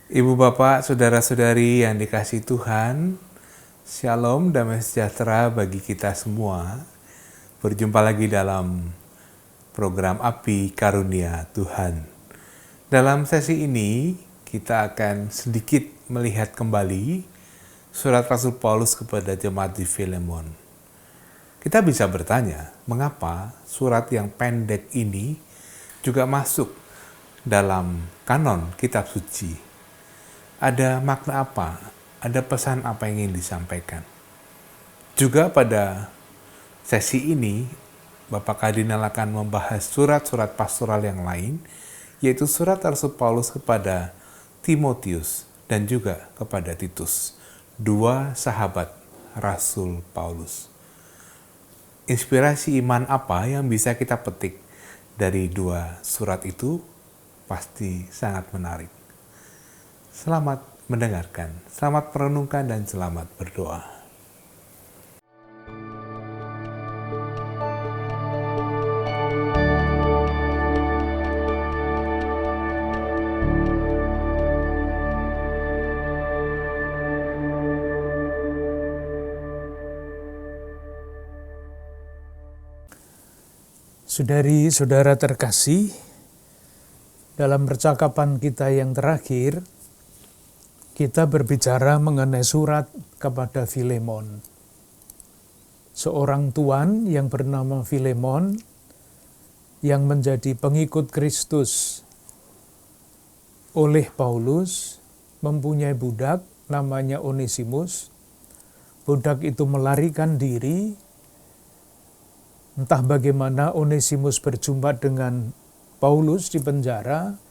Ibu bapak, saudara-saudari yang dikasihi Tuhan, Shalom, damai sejahtera bagi kita semua. Berjumpa lagi dalam program Api Karunia Tuhan. Dalam sesi ini, kita akan sedikit melihat kembali surat Rasul Paulus kepada jemaat di Filemon. Kita bisa bertanya, mengapa surat yang pendek ini juga masuk dalam kanon kitab suci? Ada makna apa? Ada pesan apa yang ingin disampaikan? Juga pada sesi ini, Bapak Kardinal akan membahas surat-surat pastoral yang lain, yaitu surat Rasul Paulus kepada Timotius dan juga kepada Titus, dua sahabat Rasul Paulus. Inspirasi iman apa yang bisa kita petik dari dua surat itu? Pasti sangat menarik. Selamat mendengarkan, selamat merenungkan, dan selamat berdoa. Saudari-saudara terkasih, dalam percakapan kita yang terakhir, kita berbicara mengenai surat kepada Filemon. Seorang tuan yang bernama Filemon yang menjadi pengikut Kristus oleh Paulus mempunyai budak namanya Onesimus. Budak itu melarikan diri. Entah bagaimana Onesimus berjumpa dengan Paulus di penjara,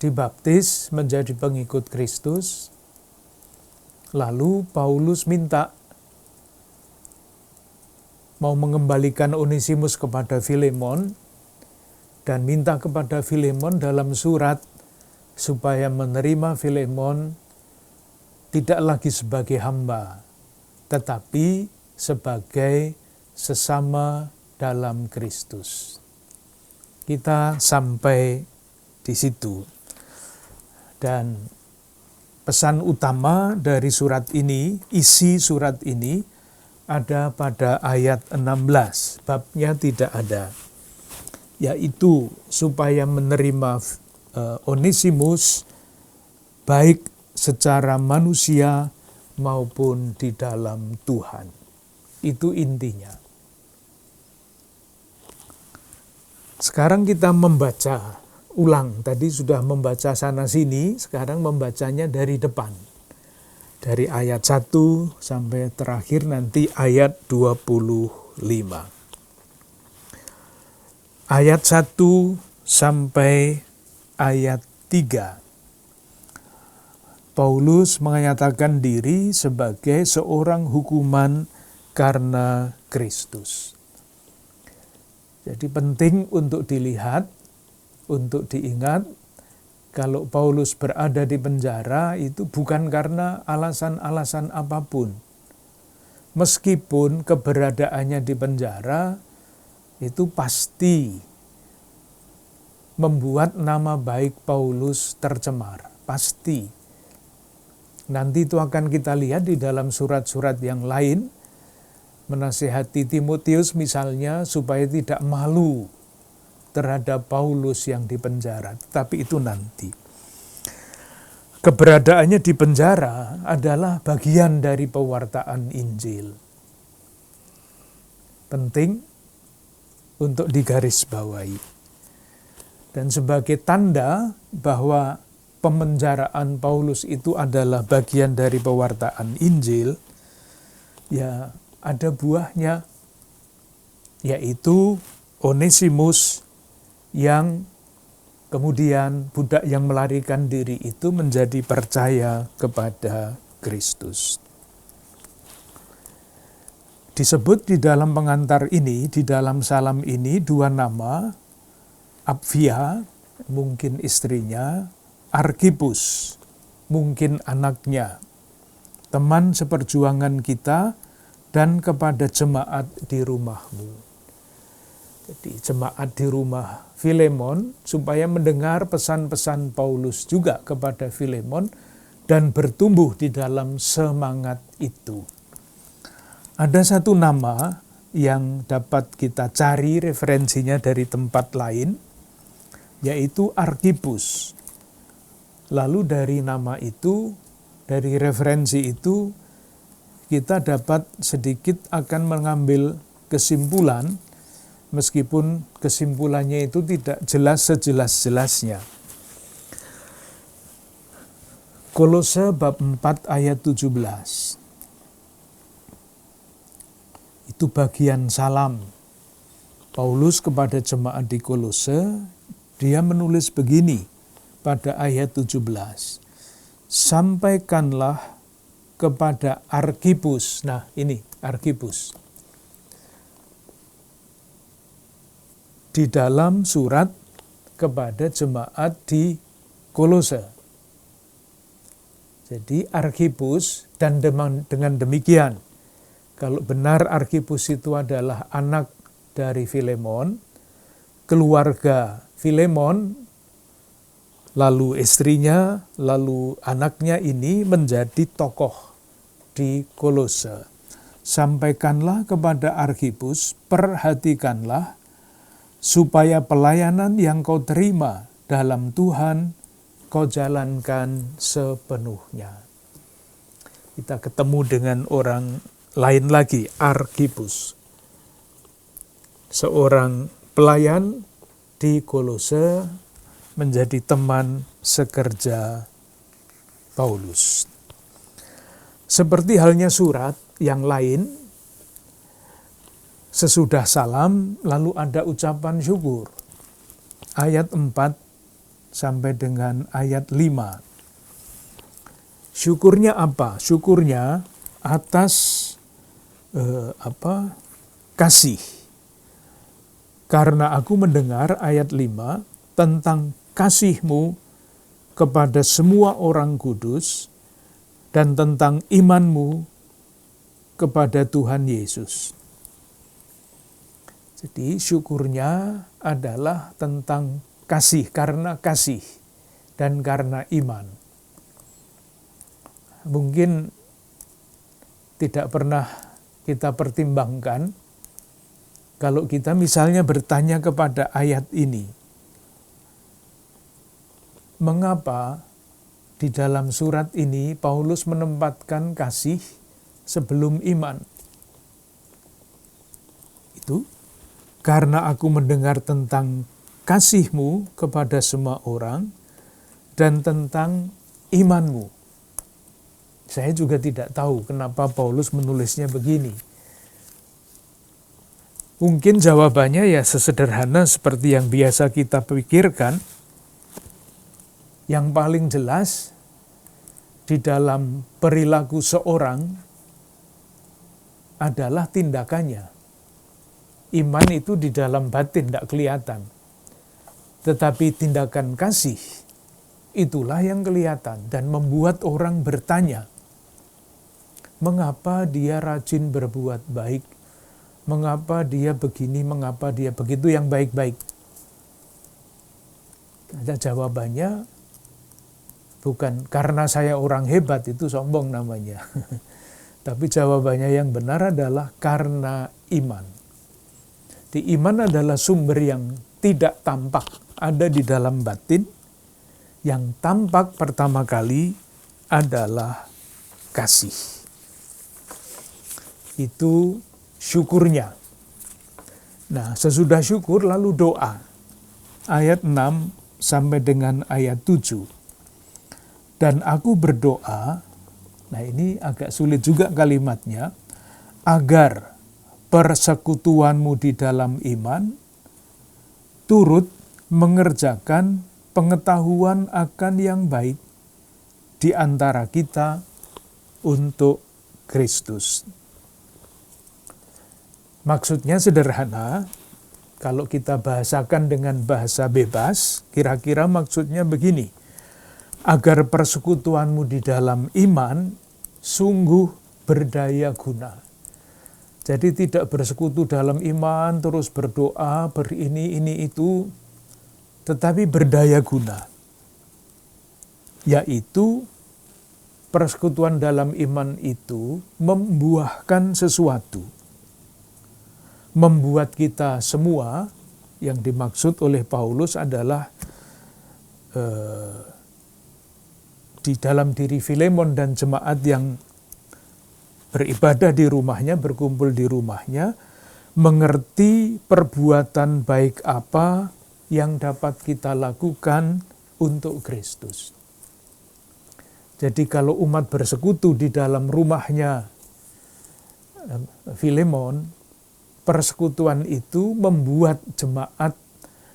dibaptis menjadi pengikut Kristus. Lalu Paulus minta mau mengembalikan Onesimus kepada Filemon dan minta kepada Filemon dalam surat supaya menerima Filemon tidak lagi sebagai hamba, tetapi sebagai sesama dalam Kristus. Kita sampai di situ. Dan pesan utama dari surat ini, isi surat ini ada pada ayat 16, babnya tidak ada. Yaitu supaya menerima Onesimus baik secara manusia maupun di dalam Tuhan. Itu intinya. Sekarang kita membaca ulang, tadi sudah membaca sana-sini, sekarang membacanya dari depan. Dari ayat 1 sampai terakhir nanti ayat 25. Ayat 1 sampai ayat 3. Paulus menyatakan diri sebagai seorang hukuman karena Kristus. Jadi penting untuk dilihat, untuk diingat, kalau Paulus berada di penjara itu bukan karena alasan-alasan apapun. Meskipun keberadaannya di penjara itu pasti membuat nama baik Paulus tercemar. Pasti. Nanti itu akan kita lihat di dalam surat-surat yang lain, menasihati Timotius misalnya supaya tidak malu terhadap Paulus yang di penjara, tapi itu nanti. Keberadaannya di penjara adalah bagian dari pewartaan Injil. Penting untuk digarisbawahi. Dan sebagai tanda bahwa pemenjaraan Paulus itu adalah bagian dari pewartaan Injil, ya ada buahnya, yaitu Onesimus yang kemudian budak yang melarikan diri itu menjadi percaya kepada Kristus. Disebut di dalam pengantar ini, di dalam salam ini, dua nama, Apfia, mungkin istrinya, Arkhipus, mungkin anaknya, teman seperjuangan kita, dan kepada jemaat di rumahmu. Jadi jemaat di rumah Filemon supaya mendengar pesan-pesan Paulus juga kepada Filemon dan bertumbuh di dalam semangat itu. Ada satu nama yang dapat kita cari referensinya dari tempat lain, yaitu Arkhipus. Lalu dari nama itu, dari referensi itu, kita dapat sedikit akan mengambil kesimpulan, meskipun kesimpulannya itu tidak jelas sejelas-jelasnya. Kolose bab 4 ayat 17. Itu bagian salam Paulus kepada jemaat di Kolose. Dia menulis begini pada ayat 17. Sampaikanlah kepada Arkhipus. Nah, ini Arkhipus. Di dalam surat kepada jemaat di Kolose. Jadi Arkhipus, dan dengan demikian, kalau benar Arkhipus itu adalah anak dari Filemon, keluarga Filemon, lalu istrinya, lalu anaknya ini menjadi tokoh di Kolose. Sampaikanlah kepada Arkhipus, perhatikanlah, supaya pelayanan yang kau terima dalam Tuhan, kau jalankan sepenuhnya. Kita ketemu dengan orang lain lagi, Arkhipus. Seorang pelayan di Kolose, menjadi teman sekerja Paulus. Seperti halnya surat yang lain, sesudah salam, lalu ada ucapan syukur. Ayat 4 sampai dengan ayat 5. Syukurnya apa? Syukurnya atas kasih. Karena aku mendengar ayat 5 tentang kasihmu kepada semua orang kudus dan tentang imanmu kepada Tuhan Yesus. Jadi syukurnya adalah tentang kasih, karena kasih dan karena iman. Mungkin tidak pernah kita pertimbangkan kalau kita misalnya bertanya kepada ayat ini, mengapa di dalam surat ini Paulus menempatkan kasih sebelum iman? Itu karena aku mendengar tentang kasihmu kepada semua orang dan tentang imanmu. Saya juga tidak tahu kenapa Paulus menulisnya begini. Mungkin jawabannya ya sesederhana seperti yang biasa kita pikirkan. Yang paling jelas di dalam perilaku seorang adalah tindakannya. Iman itu di dalam batin, tidak kelihatan. Tetapi tindakan kasih, itulah yang kelihatan dan membuat orang bertanya, mengapa dia rajin berbuat baik? Mengapa dia begini, mengapa dia begitu yang baik-baik? Ada jawabannya, bukan karena saya orang hebat, itu sombong namanya. Tapi jawabannya yang benar adalah karena iman. Di iman adalah sumber yang tidak tampak, ada di dalam batin. Yang tampak pertama kali adalah kasih. Itu syukurnya. Nah, sesudah syukur lalu doa. Ayat 6 sampai dengan ayat 7. Dan aku berdoa, nah ini agak sulit juga kalimatnya, agar persekutuanmu di dalam iman turut mengerjakan pengetahuan akan yang baik di antara kita untuk Kristus. Maksudnya sederhana, kalau kita bahasakan dengan bahasa bebas, kira-kira maksudnya begini, agar persekutuanmu di dalam iman sungguh berdaya guna. Jadi tidak bersekutu dalam iman, terus berdoa, ini, itu, tetapi berdaya guna. Yaitu persekutuan dalam iman itu membuahkan sesuatu. Membuat kita semua, yang dimaksud oleh Paulus adalah di dalam diri Filemon dan jemaat yang beribadah di rumahnya, berkumpul di rumahnya, mengerti perbuatan baik apa yang dapat kita lakukan untuk Kristus. Jadi kalau umat bersekutu di dalam rumahnya Filemon, persekutuan itu membuat jemaat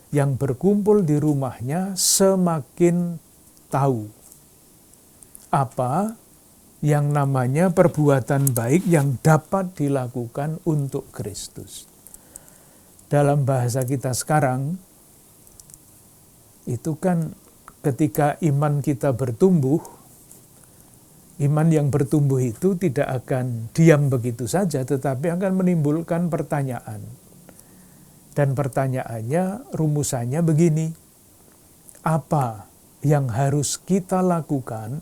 yang berkumpul di rumahnya semakin tahu apa yang namanya perbuatan baik yang dapat dilakukan untuk Kristus. Dalam bahasa kita sekarang, itu kan ketika iman kita bertumbuh, iman yang bertumbuh itu tidak akan diam begitu saja, tetapi akan menimbulkan pertanyaan. Dan pertanyaannya, rumusannya begini, apa yang harus kita lakukan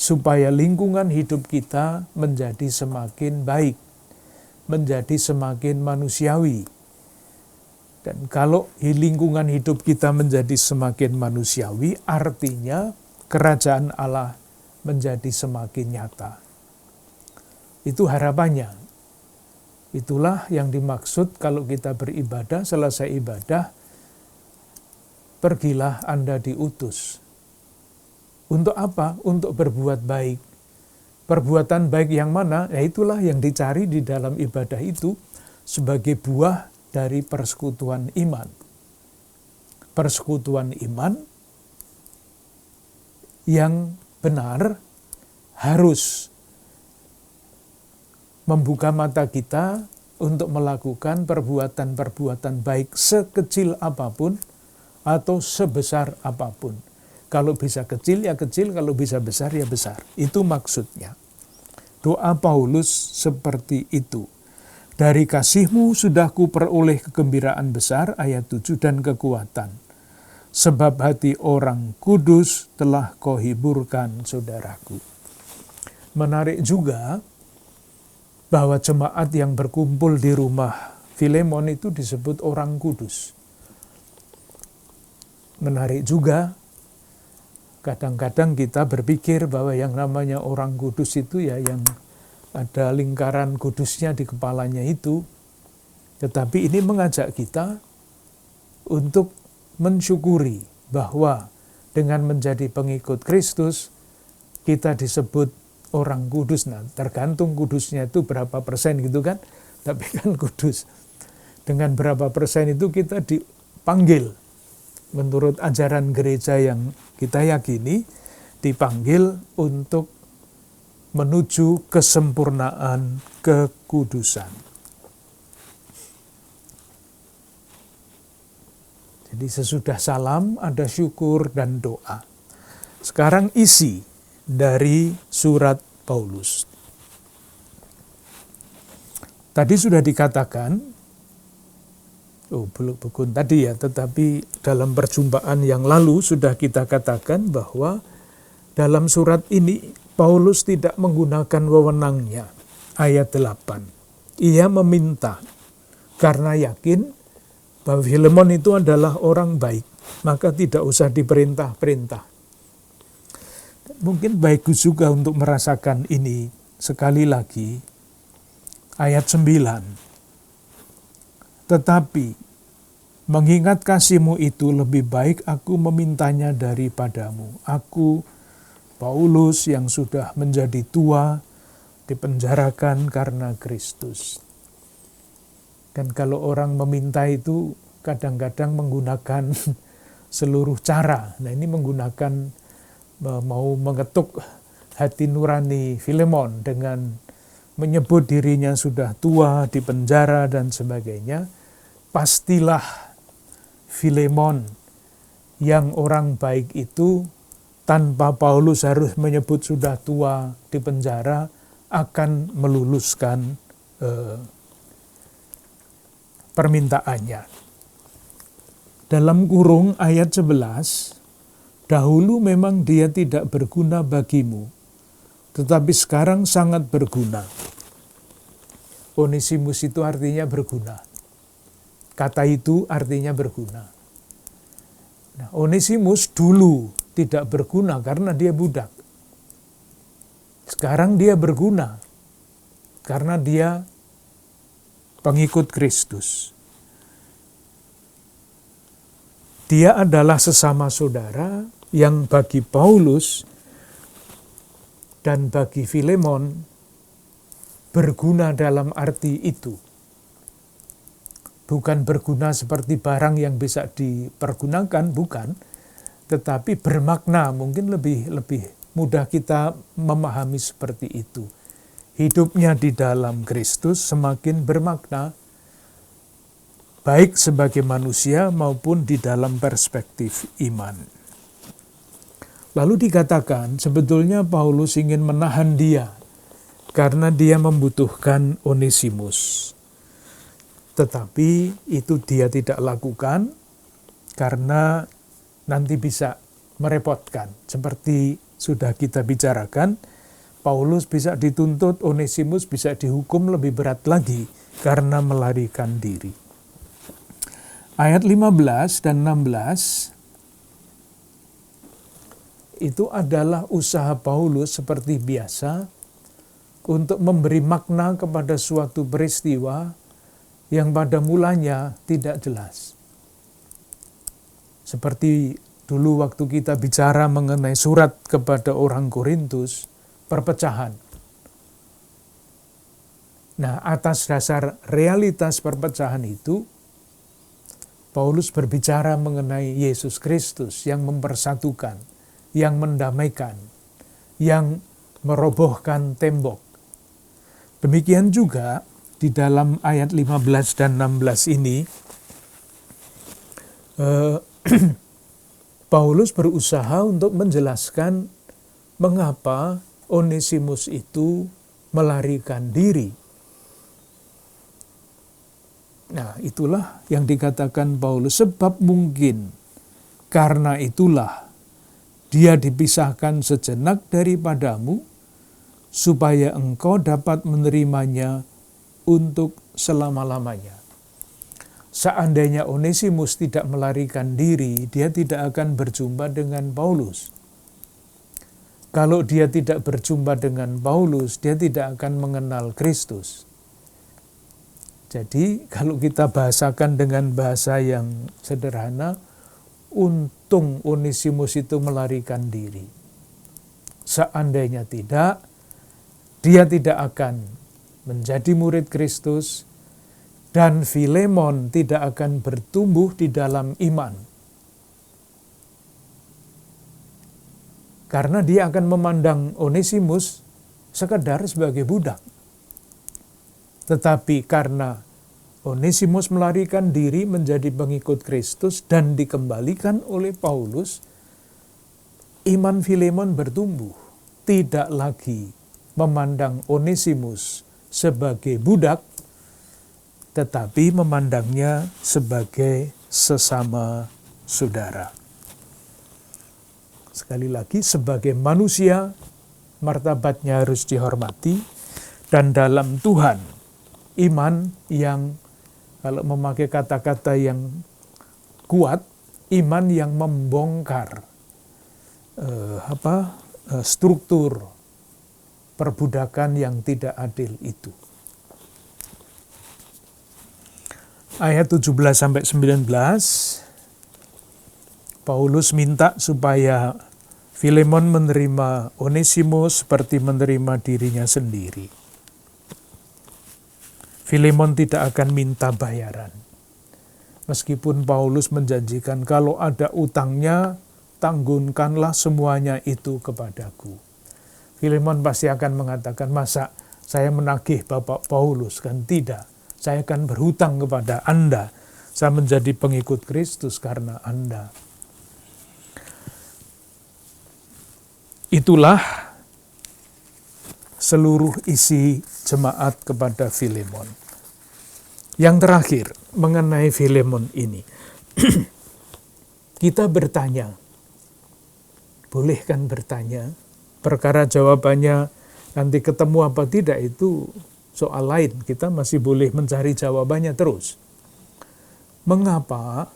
supaya lingkungan hidup kita menjadi semakin baik, menjadi semakin manusiawi. Dan kalau lingkungan hidup kita menjadi semakin manusiawi, artinya kerajaan Allah menjadi semakin nyata. Itu harapannya. Itulah yang dimaksud kalau kita beribadah, selesai ibadah, pergilah Anda diutus. Untuk apa? Untuk berbuat baik. Perbuatan baik yang mana? Ya itulah yang dicari di dalam ibadah itu sebagai buah dari persekutuan iman. Persekutuan iman yang benar harus membuka mata kita untuk melakukan perbuatan-perbuatan baik sekecil apapun atau sebesar apapun. Kalau bisa kecil ya kecil, kalau bisa besar ya besar. Itu maksudnya. Doa Paulus seperti itu. Dari kasih-Mu sudah kuperoleh kegembiraan besar, ayat 7, dan kekuatan. Sebab hati orang kudus telah Kau hiburkan, saudaraku. Menarik juga bahwa jemaat yang berkumpul di rumah Filemon itu disebut orang kudus. Menarik juga, kadang-kadang kita berpikir bahwa yang namanya orang kudus itu ya yang ada lingkaran kudusnya di kepalanya itu. Tetapi ini mengajak kita untuk mensyukuri bahwa dengan menjadi pengikut Kristus, kita disebut orang kudus. Nah, tergantung kudusnya itu berapa persen gitu kan. Tapi kan kudus. Dengan berapa persen itu kita dipanggil. Menurut ajaran gereja yang kita yakini, dipanggil untuk menuju kesempurnaan kekudusan. Jadi sesudah salam ada syukur dan doa. Sekarang isi dari surat Paulus. Tadi sudah dikatakan, bukan tadi ya, tetapi dalam perjumpaan yang lalu sudah kita katakan bahwa dalam surat ini Paulus tidak menggunakan wewenangnya. Ayat 8. Ia meminta karena yakin bahwa Filemon itu adalah orang baik, maka tidak usah diperintah-perintah. Mungkin baik juga untuk merasakan ini sekali lagi. Ayat 9. Tetapi mengingat kasih-Mu itu lebih baik aku memintanya daripadamu. Aku, Paulus yang sudah menjadi tua, dipenjarakan karena Kristus. Dan kalau orang meminta itu kadang-kadang menggunakan seluruh cara. Nah ini menggunakan mau mengetuk hati nurani Filemon dengan menyebut dirinya sudah tua, dipenjara dan sebagainya. Pastilah Filemon yang orang baik itu tanpa Paulus harus menyebut sudah tua, dipenjara, akan meluluskan permintaannya. Dalam kurung ayat 11, dahulu memang dia tidak berguna bagimu, tetapi sekarang sangat berguna. Onesimus itu artinya berguna. Kata itu artinya berguna. Nah, Onesimus dulu tidak berguna karena dia budak. Sekarang dia berguna karena dia pengikut Kristus. Dia adalah sesama saudara yang bagi Paulus dan bagi Filemon berguna dalam arti itu. Bukan berguna seperti barang yang bisa dipergunakan, bukan. Tetapi bermakna, mungkin lebih mudah kita memahami seperti itu. Hidupnya di dalam Kristus semakin bermakna, baik sebagai manusia maupun di dalam perspektif iman. Lalu dikatakan sebetulnya Paulus ingin menahan dia karena dia membutuhkan Onesimus. Tetapi itu dia tidak lakukan karena nanti bisa merepotkan. Seperti sudah kita bicarakan, Paulus bisa dituntut, Onesimus bisa dihukum lebih berat lagi karena melarikan diri. Ayat 15 dan 16 itu adalah usaha Paulus seperti biasa untuk memberi makna kepada suatu peristiwa yang pada mulanya tidak jelas. Seperti dulu waktu kita bicara mengenai surat kepada orang Korintus, perpecahan. Nah, atas dasar realitas perpecahan itu, Paulus berbicara mengenai Yesus Kristus yang mempersatukan, yang mendamaikan, yang merobohkan tembok. Demikian juga di dalam ayat 15 dan 16 ini, Paulus berusaha untuk menjelaskan mengapa Onesimus itu melarikan diri. Nah, itulah yang dikatakan Paulus, sebab mungkin karena itulah dia dipisahkan sejenak daripadamu, supaya engkau dapat menerimanya untuk selama-lamanya. Seandainya Onesimus tidak melarikan diri, dia tidak akan berjumpa dengan Paulus. Kalau dia tidak berjumpa dengan Paulus, dia tidak akan mengenal Kristus. Jadi kalau kita bahasakan dengan bahasa yang sederhana, untung Onesimus itu melarikan diri. Seandainya tidak, dia tidak akan menjadi murid Kristus, dan Filemon tidak akan bertumbuh di dalam iman. Karena dia akan memandang Onesimus sekedar sebagai budak. Tetapi karena Onesimus melarikan diri menjadi pengikut Kristus dan dikembalikan oleh Paulus, iman Filemon bertumbuh. Tidak lagi memandang Onesimus sebagai budak, tetapi memandangnya sebagai sesama saudara. Sekali lagi, sebagai manusia, martabatnya harus dihormati, dan dalam Tuhan, iman yang, kalau memakai kata-kata yang kuat, iman yang membongkar struktur perbudakan yang tidak adil itu. Ayat 17-19, Paulus minta supaya Filemon menerima Onesimus seperti menerima dirinya sendiri. Filemon tidak akan minta bayaran. Meskipun Paulus menjanjikan kalau ada utangnya, tanggunkanlah semuanya itu kepadaku. Filemon pasti akan mengatakan, masa saya menagih Bapak Paulus? Kan tidak. Saya akan berhutang kepada Anda. Saya menjadi pengikut Kristus karena Anda. Itulah seluruh isi jemaat kepada Filemon. Yang terakhir, mengenai Filemon ini. Kita bertanya, boleh kan bertanya? Perkara jawabannya nanti ketemu apa tidak itu soal lain. Kita masih boleh mencari jawabannya terus. Mengapa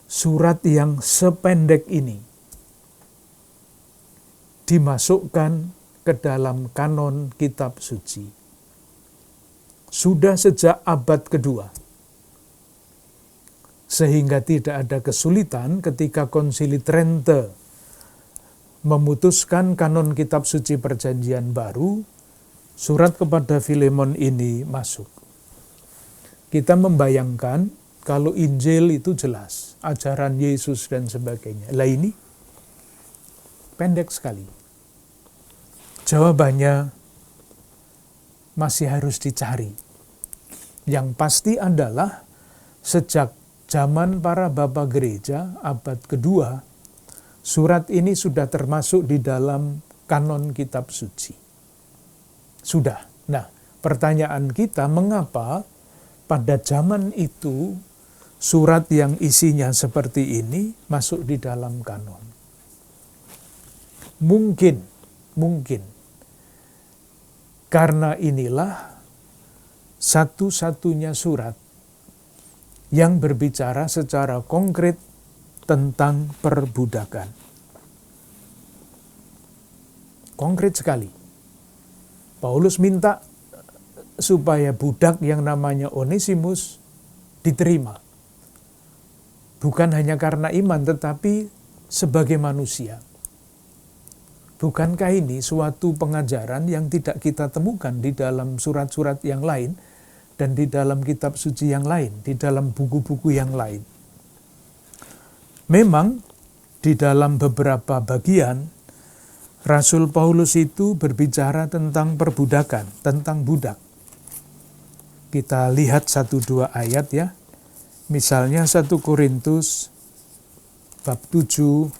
surat yang sependek ini dimasukkan ke dalam kanon kitab suci? Sudah sejak abad kedua. Sehingga tidak ada kesulitan ketika Konsili Trente memutuskan kanon kitab suci Perjanjian Baru, surat kepada Filemon ini masuk. Kita membayangkan kalau Injil itu jelas, ajaran Yesus dan sebagainya. Lah ini pendek sekali. Jawabannya masih harus dicari. Yang pasti adalah sejak zaman para bapa gereja abad kedua, surat ini sudah termasuk di dalam kanon kitab suci. Sudah. Nah, pertanyaan kita, mengapa pada zaman itu surat yang isinya seperti ini masuk di dalam kanon? Mungkin karena inilah satu-satunya surat yang berbicara secara konkret tentang perbudakan. Konkret sekali. Paulus minta supaya budak yang namanya Onesimus diterima. Bukan hanya karena iman, tetapi sebagai manusia. Bukankah ini suatu pengajaran yang tidak kita temukan di dalam surat-surat yang lain dan di dalam kitab suci yang lain, di dalam buku-buku yang lain? Memang di dalam beberapa bagian Rasul Paulus itu berbicara tentang perbudakan, tentang budak. Kita lihat 1-2 ayat ya. Misalnya 1 Korintus bab 7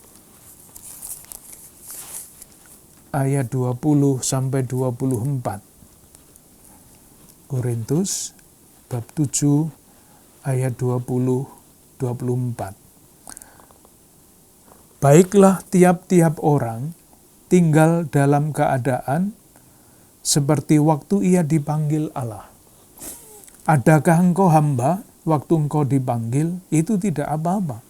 ayat 20 sampai 24. Korintus bab 7 ayat 20-24. Baiklah tiap-tiap orang tinggal dalam keadaan seperti waktu ia dipanggil Allah. Adakah engkau hamba waktu engkau dipanggil? Itu tidak apa-apa.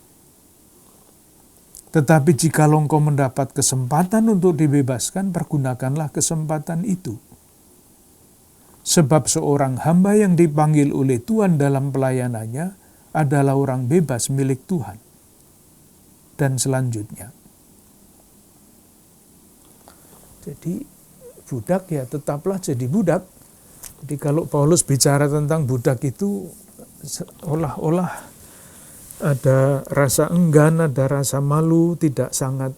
Tetapi jika engkau mendapat kesempatan untuk dibebaskan, pergunakanlah kesempatan itu. Sebab seorang hamba yang dipanggil oleh Tuhan dalam pelayanannya adalah orang bebas milik Tuhan. Dan selanjutnya. Jadi budak ya tetaplah jadi budak. Jadi kalau Paulus bicara tentang budak itu seolah-olah ada rasa enggan, ada rasa malu, tidak sangat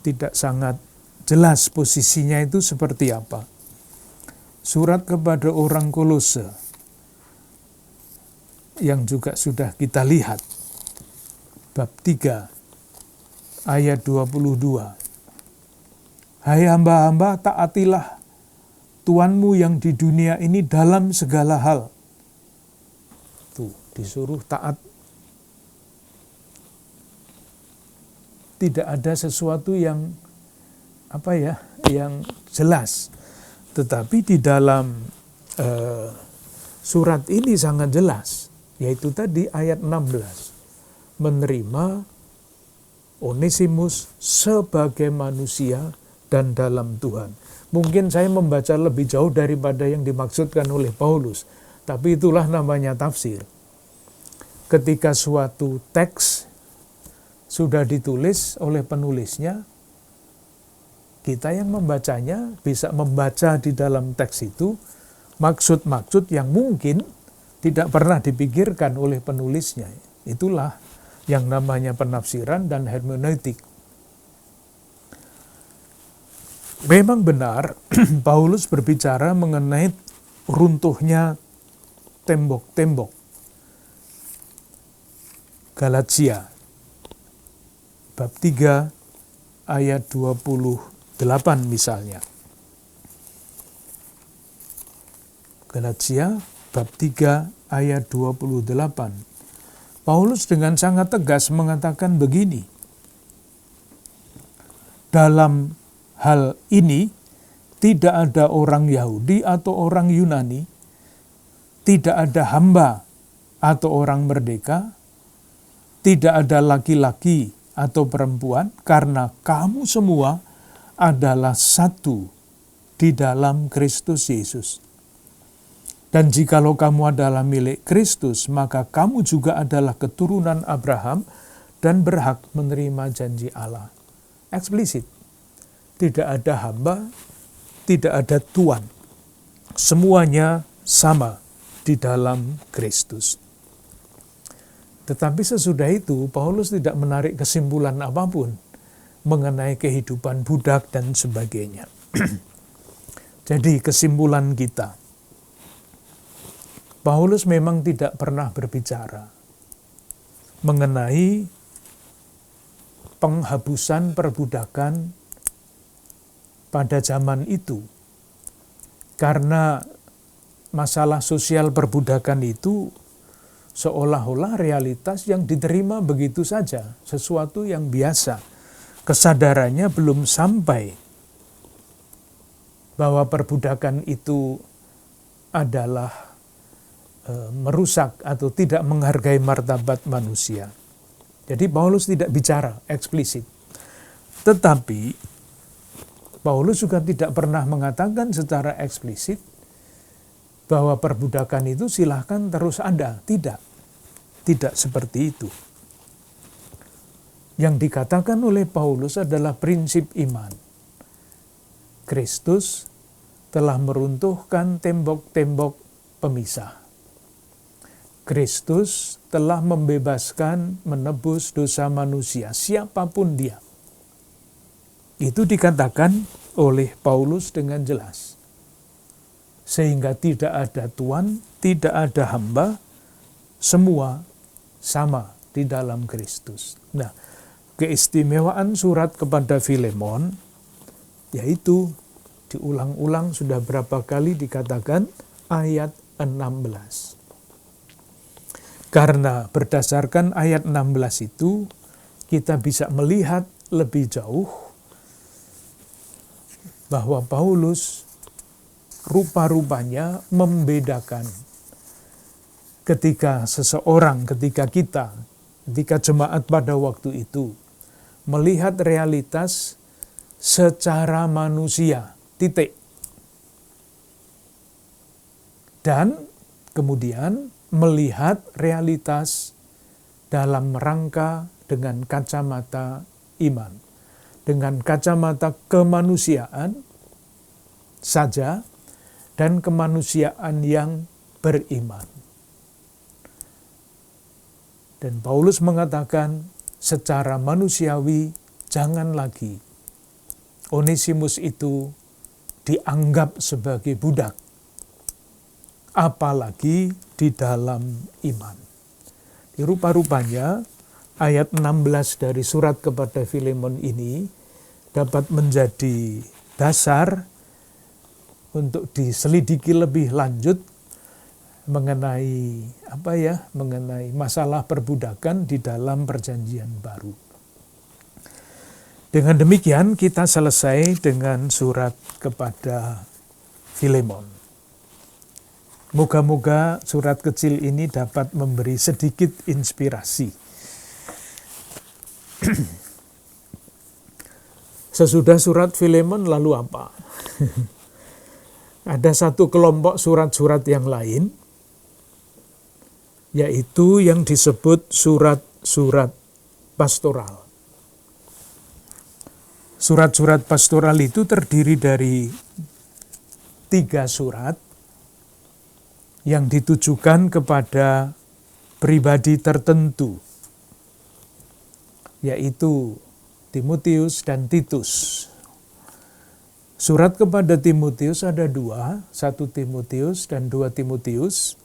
tidak sangat jelas posisinya itu seperti apa. Surat kepada orang Kolose yang juga sudah kita lihat, bab 3 ayat 22. Hai hamba-hamba, taatilah Tuanmu yang di dunia ini dalam segala hal. Tuh, disuruh taat. Tidak ada sesuatu yang yang jelas. Tetapi di dalam surat ini sangat jelas, yaitu tadi ayat 16. Menerima Onesimus sebagai manusia dan dalam Tuhan. Mungkin saya membaca lebih jauh daripada yang dimaksudkan oleh Paulus, tapi itulah namanya tafsir. Ketika suatu teks sudah ditulis oleh penulisnya, kita yang membacanya bisa membaca di dalam teks itu maksud-maksud yang mungkin tidak pernah dipikirkan oleh penulisnya. Itulah yang namanya penafsiran dan hermeneutik. Memang benar Paulus berbicara mengenai runtuhnya tembok-tembok Galatia bab 3 ayat 23. misalnya. Galatia bab 3 ayat 28. Paulus dengan sangat tegas mengatakan begini, dalam hal ini tidak ada orang Yahudi atau orang Yunani, tidak ada hamba atau orang merdeka, tidak ada laki-laki atau perempuan, karena kamu semua adalah satu di dalam Kristus Yesus. Dan jikalau kamu adalah milik Kristus, maka kamu juga adalah keturunan Abraham dan berhak menerima janji Allah. Eksplisit. Tidak ada hamba, tidak ada tuan. Semuanya sama di dalam Kristus. Tetapi sesudah itu, Paulus tidak menarik kesimpulan apapun mengenai kehidupan budak dan sebagainya. Jadi kesimpulan kita, Paulus memang tidak pernah berbicara mengenai penghapusan perbudakan pada zaman itu. Karena masalah sosial perbudakan itu seolah-olah realitas yang diterima begitu saja, sesuatu yang biasa. Kesadarannya belum sampai bahwa perbudakan itu adalah merusak atau tidak menghargai martabat manusia. Jadi Paulus tidak bicara eksplisit. Tetapi Paulus juga tidak pernah mengatakan secara eksplisit bahwa perbudakan itu silahkan terus ada. Tidak seperti itu. Yang dikatakan oleh Paulus adalah prinsip iman. Kristus telah meruntuhkan tembok-tembok pemisah. Kristus telah membebaskan, menebus dosa manusia, siapapun dia. Itu dikatakan oleh Paulus dengan jelas. Sehingga tidak ada tuan, tidak ada hamba, semua sama di dalam Kristus. Nah, keistimewaan surat kepada Filemon, yaitu diulang-ulang sudah berapa kali dikatakan ayat 16. Karena berdasarkan ayat 16 itu, kita bisa melihat lebih jauh bahwa Paulus rupa-rupanya membedakan ketika seseorang, ketika jemaat pada waktu itu melihat realitas secara manusia, titik. Dan kemudian melihat realitas dalam rangka dengan kacamata iman. Dengan kacamata kemanusiaan saja dan kemanusiaan yang beriman. Dan Paulus mengatakan secara manusiawi jangan lagi Onesimus itu dianggap sebagai budak, apalagi di dalam iman. Rupa-rupanya ayat 16 dari surat kepada Filemon ini dapat menjadi dasar untuk diselidiki lebih lanjut mengenai mengenai masalah perbudakan di dalam Perjanjian Baru. Dengan demikian kita selesai dengan surat kepada Filemon. Moga-moga surat kecil ini dapat memberi sedikit inspirasi. Sesudah surat Filemon lalu apa? Ada satu kelompok surat-surat yang lain, yaitu yang disebut surat-surat pastoral. Surat-surat pastoral itu terdiri dari 3 surat yang ditujukan kepada pribadi tertentu, yaitu Timotius dan Titus. Surat kepada Timotius ada 2, 1 Timotius dan 2 Timotius,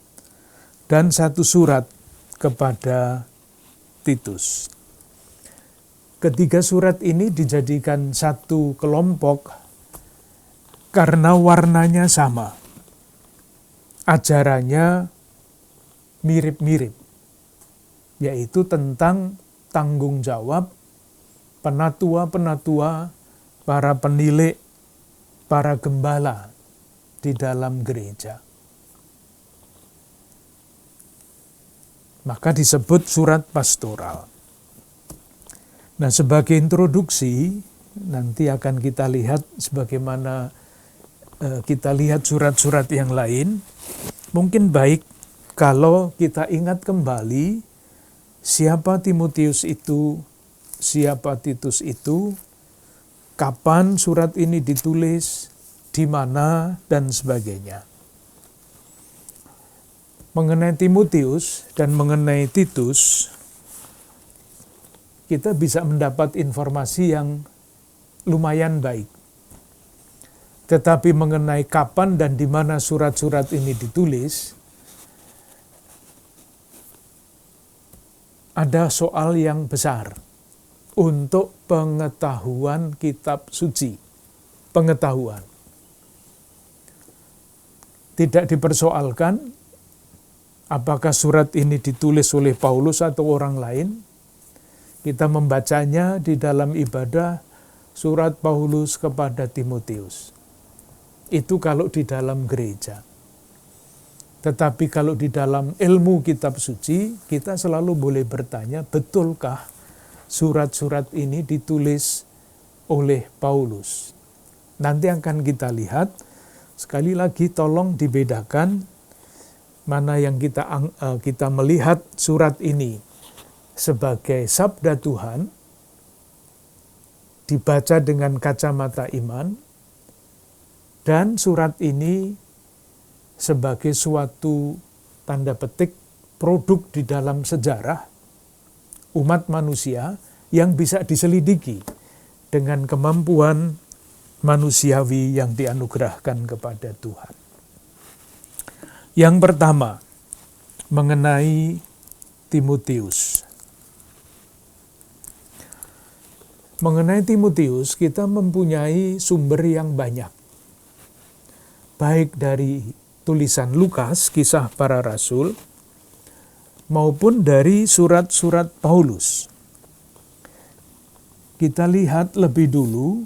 dan 1 surat kepada Titus. Ketiga surat ini dijadikan satu kelompok karena warnanya sama. Ajarannya mirip-mirip, yaitu tentang tanggung jawab penatua-penatua, para penilik, para gembala di dalam gereja. Maka disebut surat pastoral. Nah, sebagai introduksi, nanti akan kita lihat sebagaimana kita lihat surat-surat yang lain. Mungkin baik kalau kita ingat kembali siapa Timotius itu, siapa Titus itu, kapan surat ini ditulis, di mana, dan sebagainya. Mengenai Timotius dan mengenai Titus, kita bisa mendapat informasi yang lumayan baik. Tetapi mengenai kapan dan di mana surat-surat ini ditulis, ada soal yang besar untuk pengetahuan kitab suci. Pengetahuan. Tidak dipersoalkan apakah surat ini ditulis oleh Paulus atau orang lain. Kita membacanya di dalam ibadah surat Paulus kepada Timotius. Itu kalau di dalam gereja. Tetapi kalau di dalam ilmu kitab suci, kita selalu boleh bertanya, betulkah surat-surat ini ditulis oleh Paulus? Nanti akan kita lihat, sekali lagi tolong dibedakan mana yang kita melihat surat ini sebagai sabda Tuhan, dibaca dengan kacamata iman, dan surat ini sebagai suatu tanda petik produk di dalam sejarah umat manusia yang bisa diselidiki dengan kemampuan manusiawi yang dianugerahkan kepada Tuhan. Yang pertama, mengenai Timotius. Mengenai Timotius, kita mempunyai sumber yang banyak. Baik dari tulisan Lukas, kisah para rasul, maupun dari surat-surat Paulus. Kita lihat lebih dulu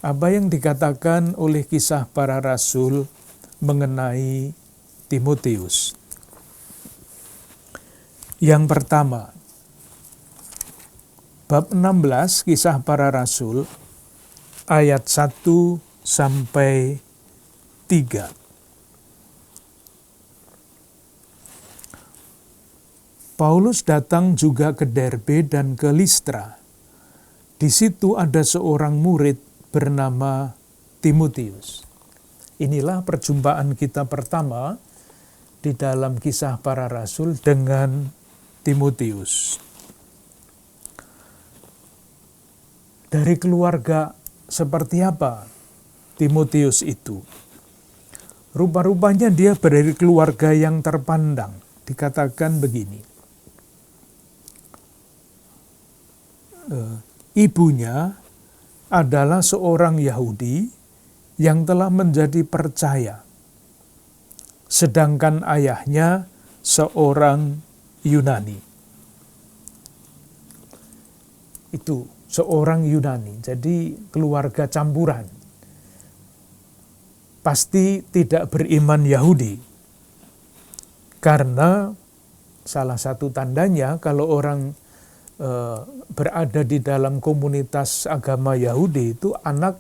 apa yang dikatakan oleh kisah para rasul mengenai Timotius. Yang pertama, bab 16 kisah para rasul, ayat 1 sampai 3. Paulus datang juga ke Derbe dan ke Listra. Di situ ada seorang murid bernama Timotius. Inilah perjumpaan kita pertama di dalam kisah para rasul dengan Timotius. Dari keluarga seperti apa Timotius itu? Rupa-rupanya dia dari keluarga yang terpandang. Dikatakan begini. Ibunya adalah seorang Yahudi yang telah menjadi percaya. Sedangkan ayahnya seorang Yunani. Itu seorang Yunani. Jadi keluarga campuran. Pasti tidak beriman Yahudi. Karena salah satu tandanya kalau orang berada di dalam komunitas agama Yahudi itu anak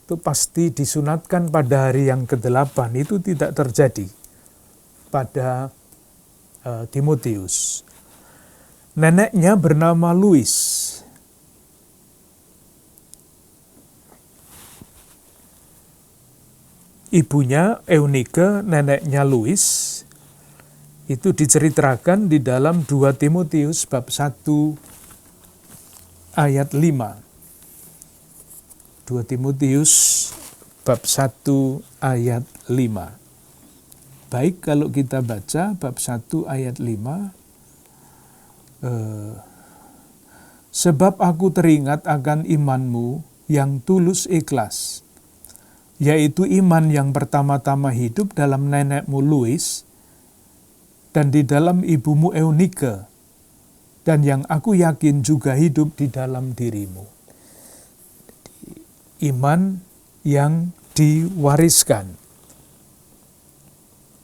itu pasti disunatkan pada hari yang ke-8. Itu tidak terjadi pada Timotius. Neneknya bernama Louis. Ibunya Eunike, neneknya Louis, itu diceritakan di dalam 2 Timotius bab 1 ayat 5. 2 Timotius bab 1 ayat 5. Baik kalau kita baca bab 1 ayat 5. Sebab aku teringat akan imanmu yang tulus ikhlas, yaitu iman yang pertama-tama hidup dalam nenekmu Lois dan di dalam ibumu Eunike, dan yang aku yakin juga hidup di dalam dirimu. Iman yang diwariskan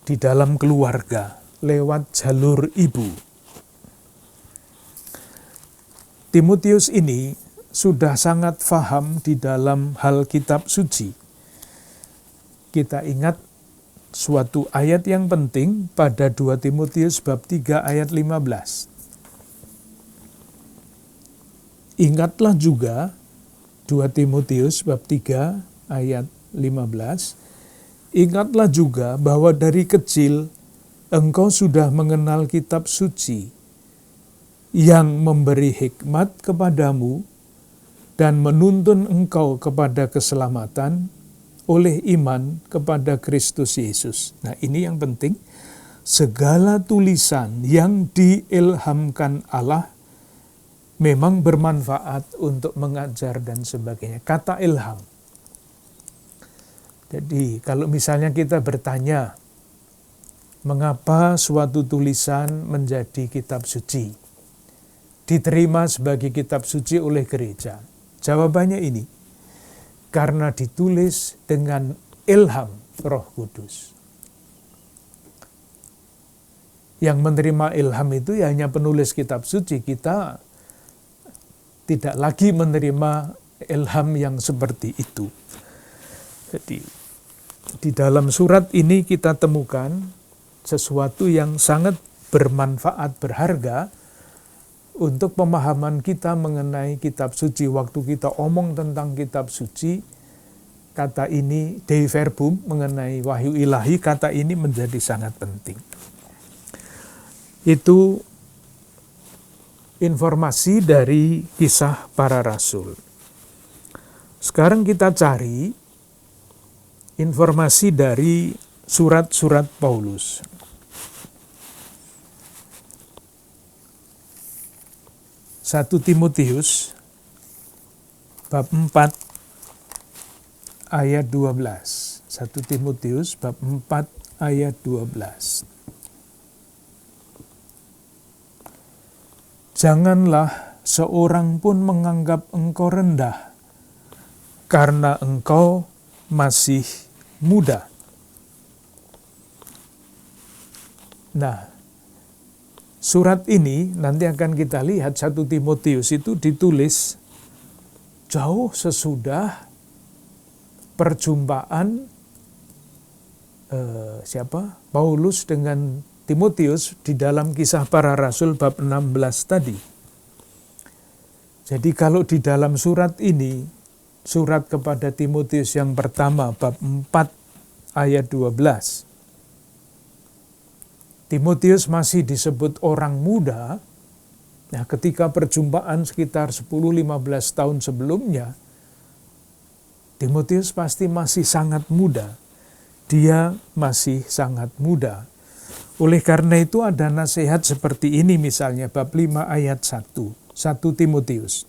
di dalam keluarga lewat jalur ibu. Timotius ini sudah sangat faham di dalam hal kitab suci. Kita ingat suatu ayat yang penting pada 2 Timotius bab 3 ayat 15. Ingatlah juga 2 Timotius bab 3 ayat 15. Ingatlah juga bahwa dari kecil engkau sudah mengenal kitab suci yang memberi hikmat kepadamu dan menuntun engkau kepada keselamatan oleh iman kepada Kristus Yesus. Nah, ini yang penting. Segala tulisan yang diilhamkan Allah memang bermanfaat untuk mengajar dan sebagainya. Kata ilham. Jadi kalau misalnya kita bertanya, mengapa suatu tulisan menjadi kitab suci? Diterima sebagai kitab suci oleh gereja. Jawabannya ini, karena ditulis dengan ilham Roh Kudus. Yang menerima ilham itu ya hanya penulis kitab suci. Kita tidak lagi menerima ilham yang seperti itu. Jadi di dalam surat ini kita temukan sesuatu yang sangat bermanfaat, berharga untuk pemahaman kita mengenai kitab suci. Waktu kita omong tentang kitab suci, kata ini Dei Verbum mengenai wahyu ilahi, kata ini menjadi sangat penting. Itu informasi dari Kisah Para Rasul. Sekarang kita cari informasi dari surat-surat Paulus. Satu Timotius bab 4 ayat 12. 1 Timotius bab 4 ayat 12. Janganlah seorang pun menganggap engkau rendah, karena engkau masih muda. Nah, surat ini nanti akan kita lihat 1 Timotius itu ditulis jauh sesudah perjumpaan Paulus dengan Timotius di dalam Kisah Para Rasul bab 16 tadi. Jadi kalau di dalam surat ini, surat kepada Timotius yang pertama bab 4 ayat 12. Timotius masih disebut orang muda. Nah, ketika perjumpaan sekitar 10-15 tahun sebelumnya, Timotius pasti masih sangat muda. Dia masih sangat muda. Oleh karena itu ada nasihat seperti ini, misalnya bab 5 ayat 1. 1 Timotius.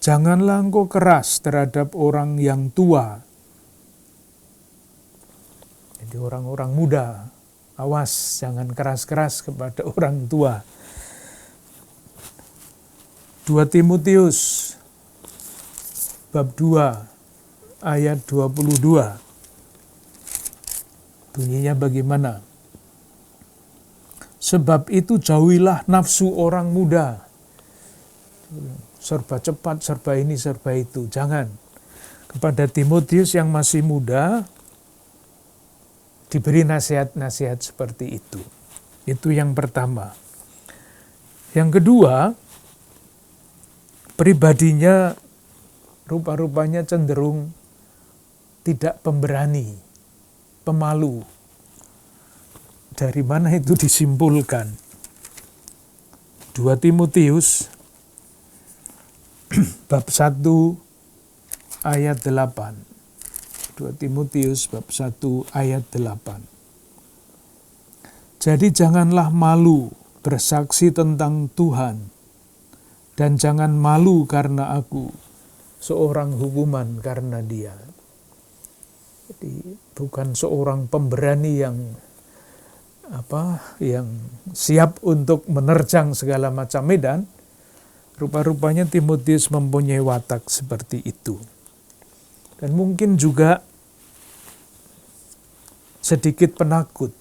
Janganlah engkau keras terhadap orang yang tua. Jadi orang-orang muda, awas, jangan keras-keras kepada orang tua. 2 Timotius bab 2 ayat 22. Bunyinya bagaimana? Sebab itu jauhilah nafsu orang muda. Serba cepat, serba ini, serba itu. Jangan. Kepada Timotius yang masih muda, diberi nasihat-nasihat seperti itu. Itu yang pertama. Yang kedua, pribadinya rupa-rupanya cenderung tidak pemberani, pemalu. Dari mana itu disimpulkan? 2 Timotius bab 1 ayat 8. 2 Timotius bab 1 ayat 8. Jadi janganlah malu bersaksi tentang Tuhan, Dan jangan malu karena aku, seorang hukuman karena dia. Jadi bukan seorang pemberani yang siap untuk menerjang segala macam medan. Rupa-rupanya Timotius mempunyai watak seperti itu. Dan mungkin juga sedikit penakut.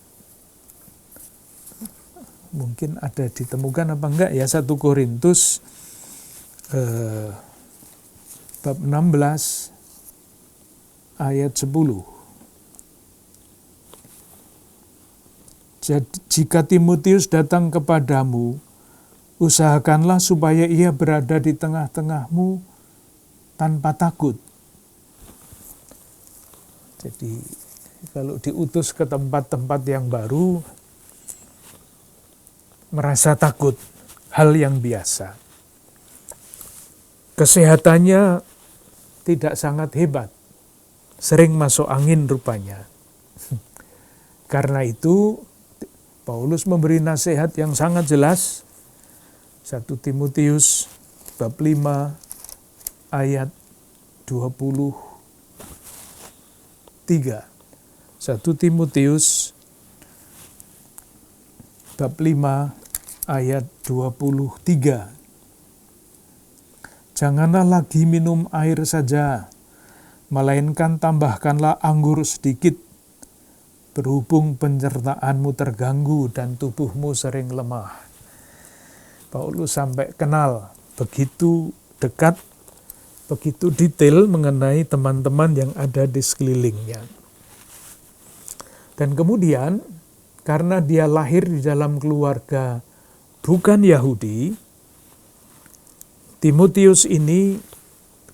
Mungkin ada ditemukan apa enggak ya, 1 Korintus bab 16 ayat 10. Jadi, jika Timotius datang kepadamu, usahakanlah supaya ia berada di tengah-tengahmu tanpa takut. Jadi kalau diutus ke tempat-tempat yang baru, merasa takut, hal yang biasa. Kesehatannya tidak sangat hebat, sering masuk angin rupanya. Karena itu Paulus memberi nasihat yang sangat jelas. 1 Timotius bab 5 ayat 23. 1 Timotius bab 5 ayat 23. Janganlah lagi minum air saja, melainkan tambahkanlah anggur sedikit, berhubung pencernaan,mu terganggu dan tubuhmu sering lemah. Paulus sampai kenal begitu dekat, begitu detail mengenai teman-teman yang ada di sekelilingnya. Dan kemudian, karena dia lahir di dalam keluarga bukan Yahudi, Timotius ini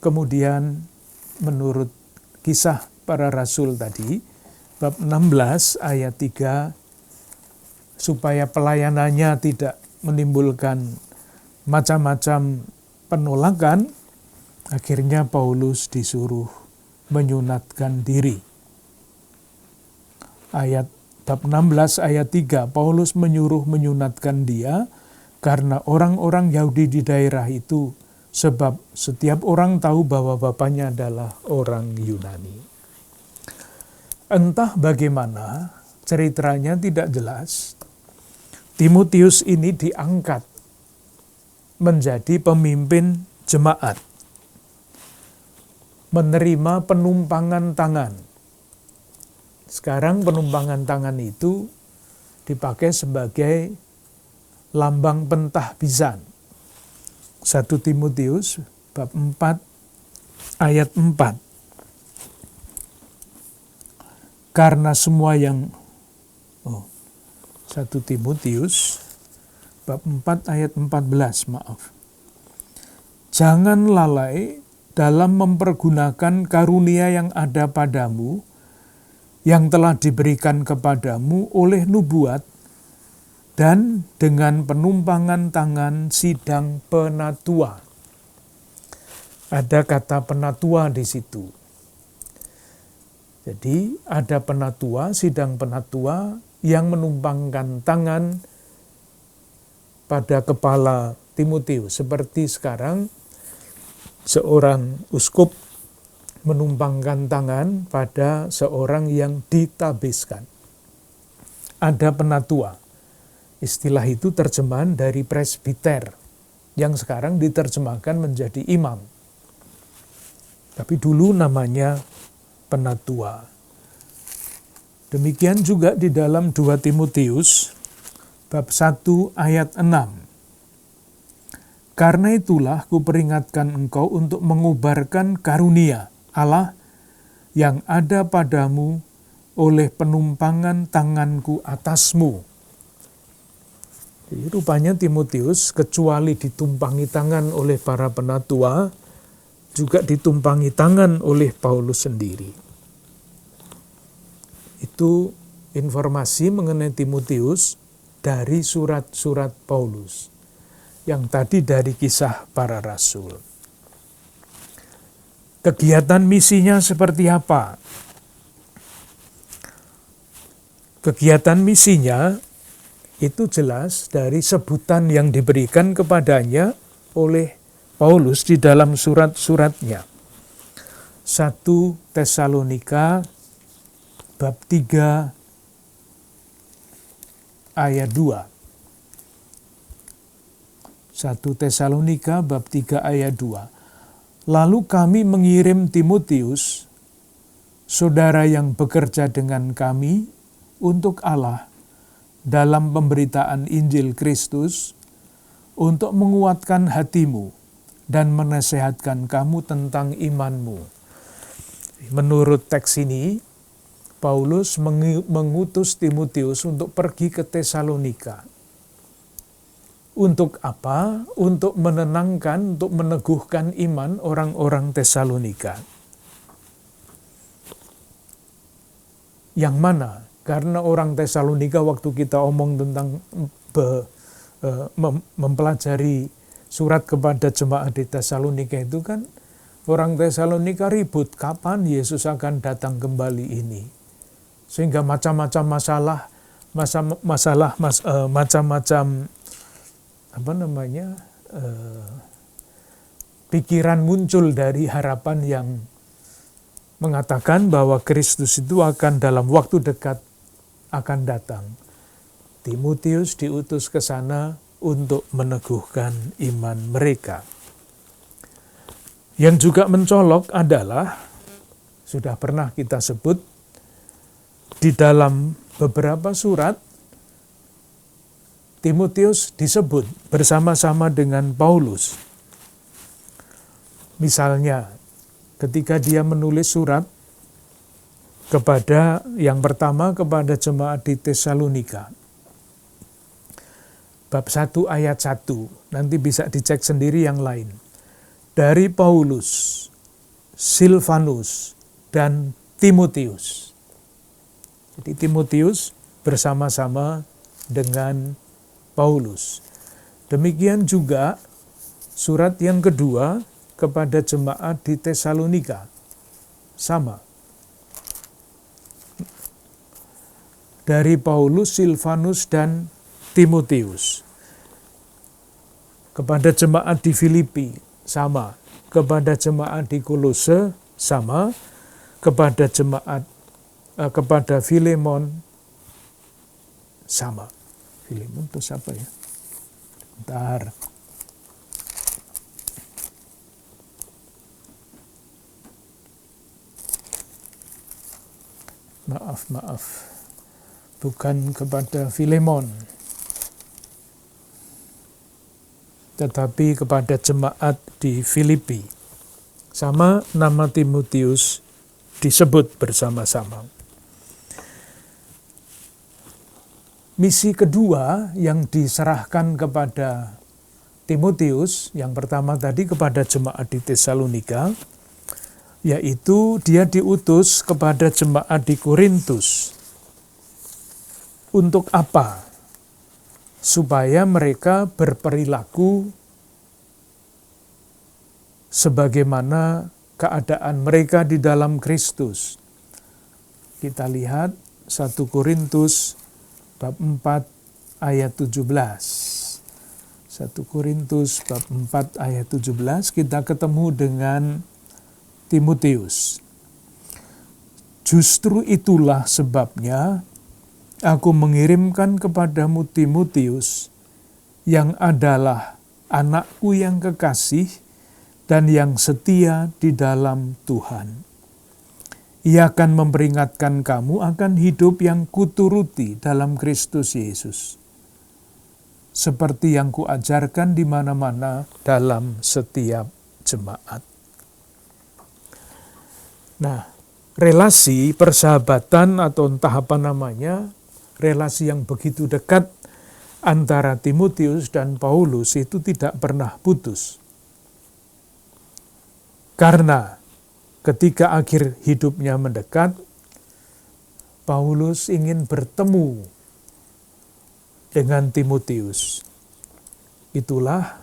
kemudian menurut Kisah Para Rasul tadi, bab 16 ayat 3, supaya pelayanannya tidak menimbulkan macam-macam penolakan, akhirnya Paulus disuruh menyunatkan diri. Ayat bab 16 ayat 3, Paulus menyuruh menyunatkan dia karena orang-orang Yahudi di daerah itu, sebab setiap orang tahu bahwa bapaknya adalah orang Yunani. Entah bagaimana, ceritanya tidak jelas. Timotius ini diangkat menjadi pemimpin jemaat, menerima penumpangan tangan. Sekarang penumpangan tangan itu dipakai sebagai lambang pentahbisan. 1 Timotius bab 4 ayat 4. Karena semua yang 1 Timotius bab 4 ayat 14, maaf. Jangan lalai dalam mempergunakan karunia yang ada padamu, yang telah diberikan kepadamu oleh nubuat, dan dengan penumpangan tangan sidang penatua. Ada kata penatua di situ. Jadi ada penatua, sidang penatua yang menumpangkan tangan pada kepala Timotius. Seperti sekarang seorang uskup menumpangkan tangan pada seorang yang ditabiskan. Ada penatua. Istilah itu terjemahan dari presbiter, yang sekarang diterjemahkan menjadi imam. Tapi dulu namanya penatua. Demikian juga di dalam 2 Timotius, bab 1 ayat 6. Karena itulah kuperingatkan engkau untuk mengubarkan karunia Allah yang ada padamu oleh penumpangan tanganku atasmu. Jadi rupanya Timotius kecuali ditumpangi tangan oleh para penatua, juga ditumpangi tangan oleh Paulus sendiri. Itu informasi mengenai Timotius dari surat-surat Paulus. Yang tadi dari Kisah Para Rasul. Kegiatan misinya seperti apa? Kegiatan misinya itu jelas dari sebutan yang diberikan kepadanya oleh Paulus di dalam surat-suratnya. 1 Tesalonika bab 3 ayat 2. 1 Tesalonika bab 3 ayat 2. Lalu kami mengirim Timotius, saudara yang bekerja dengan kami untuk Allah dalam pemberitaan Injil Kristus, untuk menguatkan hatimu dan menasehatkan kamu tentang imanmu. Menurut teks ini, Paulus mengutus Timotius untuk pergi ke Tesalonika. Untuk apa? Untuk menenangkan, untuk meneguhkan iman orang-orang Tesalonika. Yang mana? Karena orang Tesalonika, waktu kita omong tentang mempelajari surat kepada jemaat di Tesalonika itu kan, orang Tesalonika ribut kapan Yesus akan datang kembali ini. Sehingga macam-macam pikiran muncul dari harapan yang mengatakan bahwa Kristus itu akan dalam waktu dekat akan datang. Timotius diutus ke sana untuk meneguhkan iman mereka. Yang juga mencolok adalah, sudah pernah kita sebut, di dalam beberapa surat, Timotius disebut bersama-sama dengan Paulus. Misalnya, ketika dia menulis surat kepada, yang pertama kepada jemaat di Tesalonika. Bab 1 ayat 1, nanti bisa dicek sendiri yang lain. Dari Paulus, Silvanus, dan Timotius. Jadi Timotius bersama-sama dengan Paulus. Demikian juga surat yang kedua kepada jemaat di Tesalonika. Sama. Dari Paulus, Silvanus, dan Timotius. Kepada jemaat di Filipi, sama. Kepada jemaat di Kolose, sama. Kepada Filemon, sama. Filemon itu siapa ya? Bentar. Maaf. Bukan kepada Filemon, tetapi kepada jemaat di Filipi. Sama, nama Timotius disebut bersama-sama. Misi kedua yang diserahkan kepada Timotius, yang pertama tadi kepada jemaat di Tesalonika, yaitu dia diutus kepada jemaat di Korintus. Untuk apa? Supaya mereka berperilaku sebagaimana keadaan mereka di dalam Kristus. Kita lihat 1 Korintus bab 4 ayat 17. 1 Korintus bab 4 ayat 17 kita ketemu dengan Timotius. Justru itulah sebabnya aku mengirimkan kepadamu Timotius, yang adalah anakku yang kekasih dan yang setia di dalam Tuhan. Ia akan memperingatkan kamu akan hidup yang kuturuti dalam Kristus Yesus, seperti yang kuajarkan di mana-mana dalam setiap jemaat. Nah, relasi persahabatan atau entah apa namanya, relasi yang begitu dekat antara Timotius dan Paulus itu tidak pernah putus. Karena ketika akhir hidupnya mendekat, Paulus ingin bertemu dengan Timotius. Itulah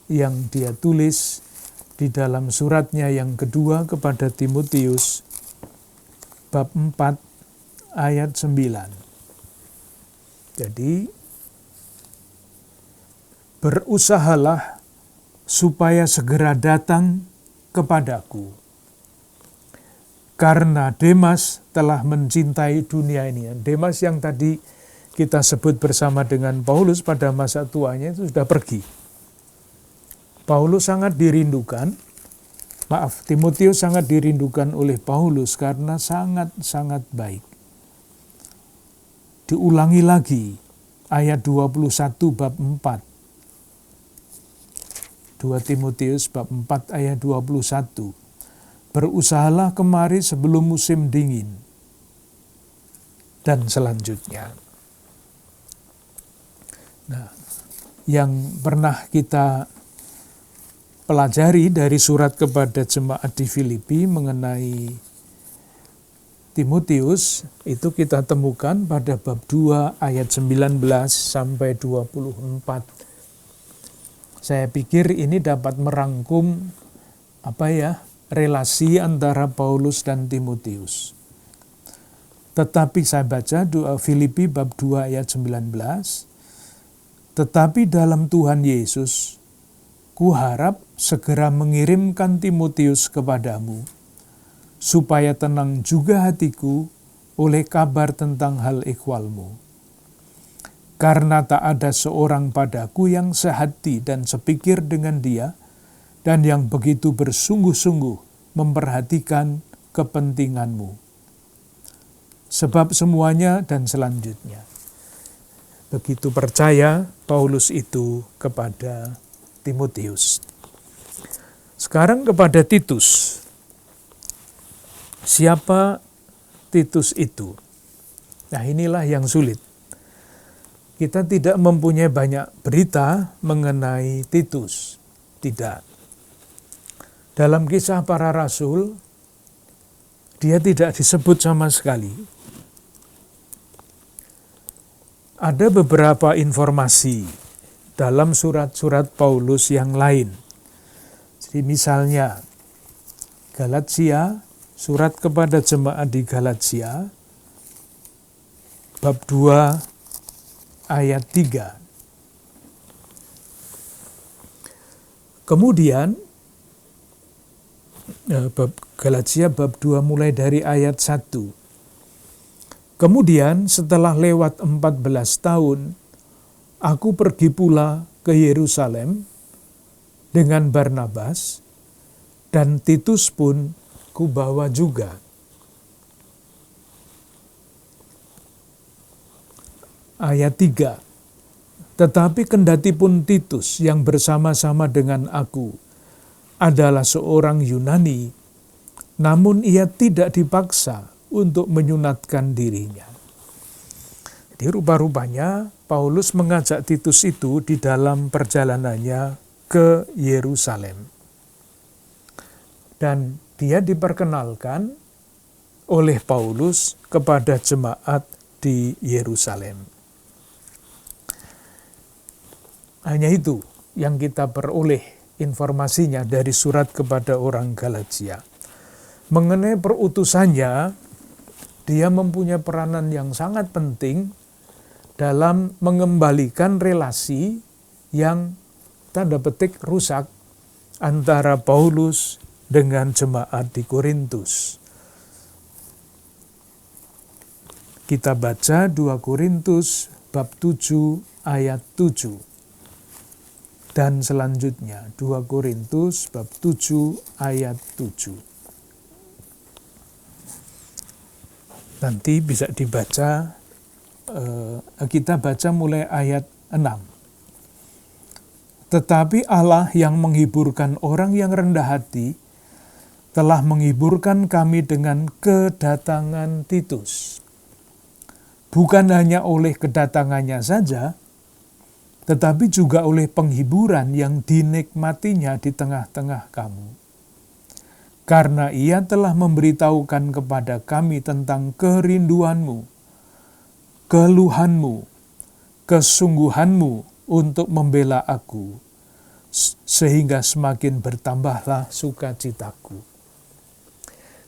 yang dia tulis di dalam suratnya yang kedua kepada Timotius, bab 4 ayat 9. Jadi, berusahalah supaya segera datang kepadaku. Karena Demas telah mencintai dunia ini. Demas yang tadi kita sebut bersama dengan Paulus pada masa tuanya itu sudah pergi. Paulus sangat dirindukan, Timotius sangat dirindukan oleh Paulus karena sangat-sangat baik. Diulangi lagi ayat 21 bab 4. 2 Timotius bab 4 ayat 21. Berusahalah kemari sebelum musim dingin. Dan selanjutnya. Nah, yang pernah kita pelajari dari surat kepada jemaat di Filipi mengenai Timotius, itu kita temukan pada bab 2 ayat 19 sampai 24. Saya pikir ini dapat merangkum relasi antara Paulus dan Timotius. Tetapi saya baca Filipi bab 2 ayat 19. Tetapi dalam Tuhan Yesus, kuharap segera mengirimkan Timotius kepadamu, supaya tenang juga hatiku oleh kabar tentang hal ikhwalmu. Karena tak ada seorang padaku yang sehati dan sepikir dengan dia, dan yang begitu bersungguh-sungguh memperhatikan kepentinganmu. Sebab semuanya dan selanjutnya. Begitu percaya Paulus itu kepada Timotius. Sekarang kepada Titus. Siapa Titus itu? Nah, inilah yang sulit. Kita tidak mempunyai banyak berita mengenai Titus. Tidak. Dalam Kisah Para Rasul, dia tidak disebut sama sekali. Ada beberapa informasi dalam surat-surat Paulus yang lain. Jadi misalnya, Galatia, surat kepada jemaat di Galatia, bab 2 ayat 3. Kemudian, Galatia bab 2 mulai dari ayat 1. Kemudian setelah lewat 14 tahun, aku pergi pula ke Yerusalem dengan Barnabas, dan Titus pun kubawa juga. Ayat 3. Tetapi kendatipun Titus yang bersama-sama dengan aku adalah seorang Yunani, namun ia tidak dipaksa untuk menyunatkan dirinya. Jadi rupa-rupanya Paulus mengajak Titus itu di dalam perjalanannya ke Yerusalem. Dan dia diperkenalkan oleh Paulus kepada jemaat di Yerusalem. Hanya itu yang kita peroleh informasinya dari surat kepada orang Galatia. Mengenai perutusannya, dia mempunyai peranan yang sangat penting dalam mengembalikan relasi yang tanda petik rusak antara Paulus dengan jemaat di Korintus. Kita baca 2 Korintus bab 7 ayat 7. Dan selanjutnya 2 Korintus bab 7 ayat 7. Nanti bisa dibaca, kita baca mulai ayat 6. Tetapi Allah yang menghiburkan orang yang rendah hati, telah menghiburkan kami dengan kedatangan Titus. Bukan hanya oleh kedatangannya saja, tetapi juga oleh penghiburan yang dinikmatinya di tengah-tengah kamu. Karena ia telah memberitahukan kepada kami tentang kerinduanmu, keluhanmu, kesungguhanmu untuk membela aku, sehingga semakin bertambahlah sukacitaku.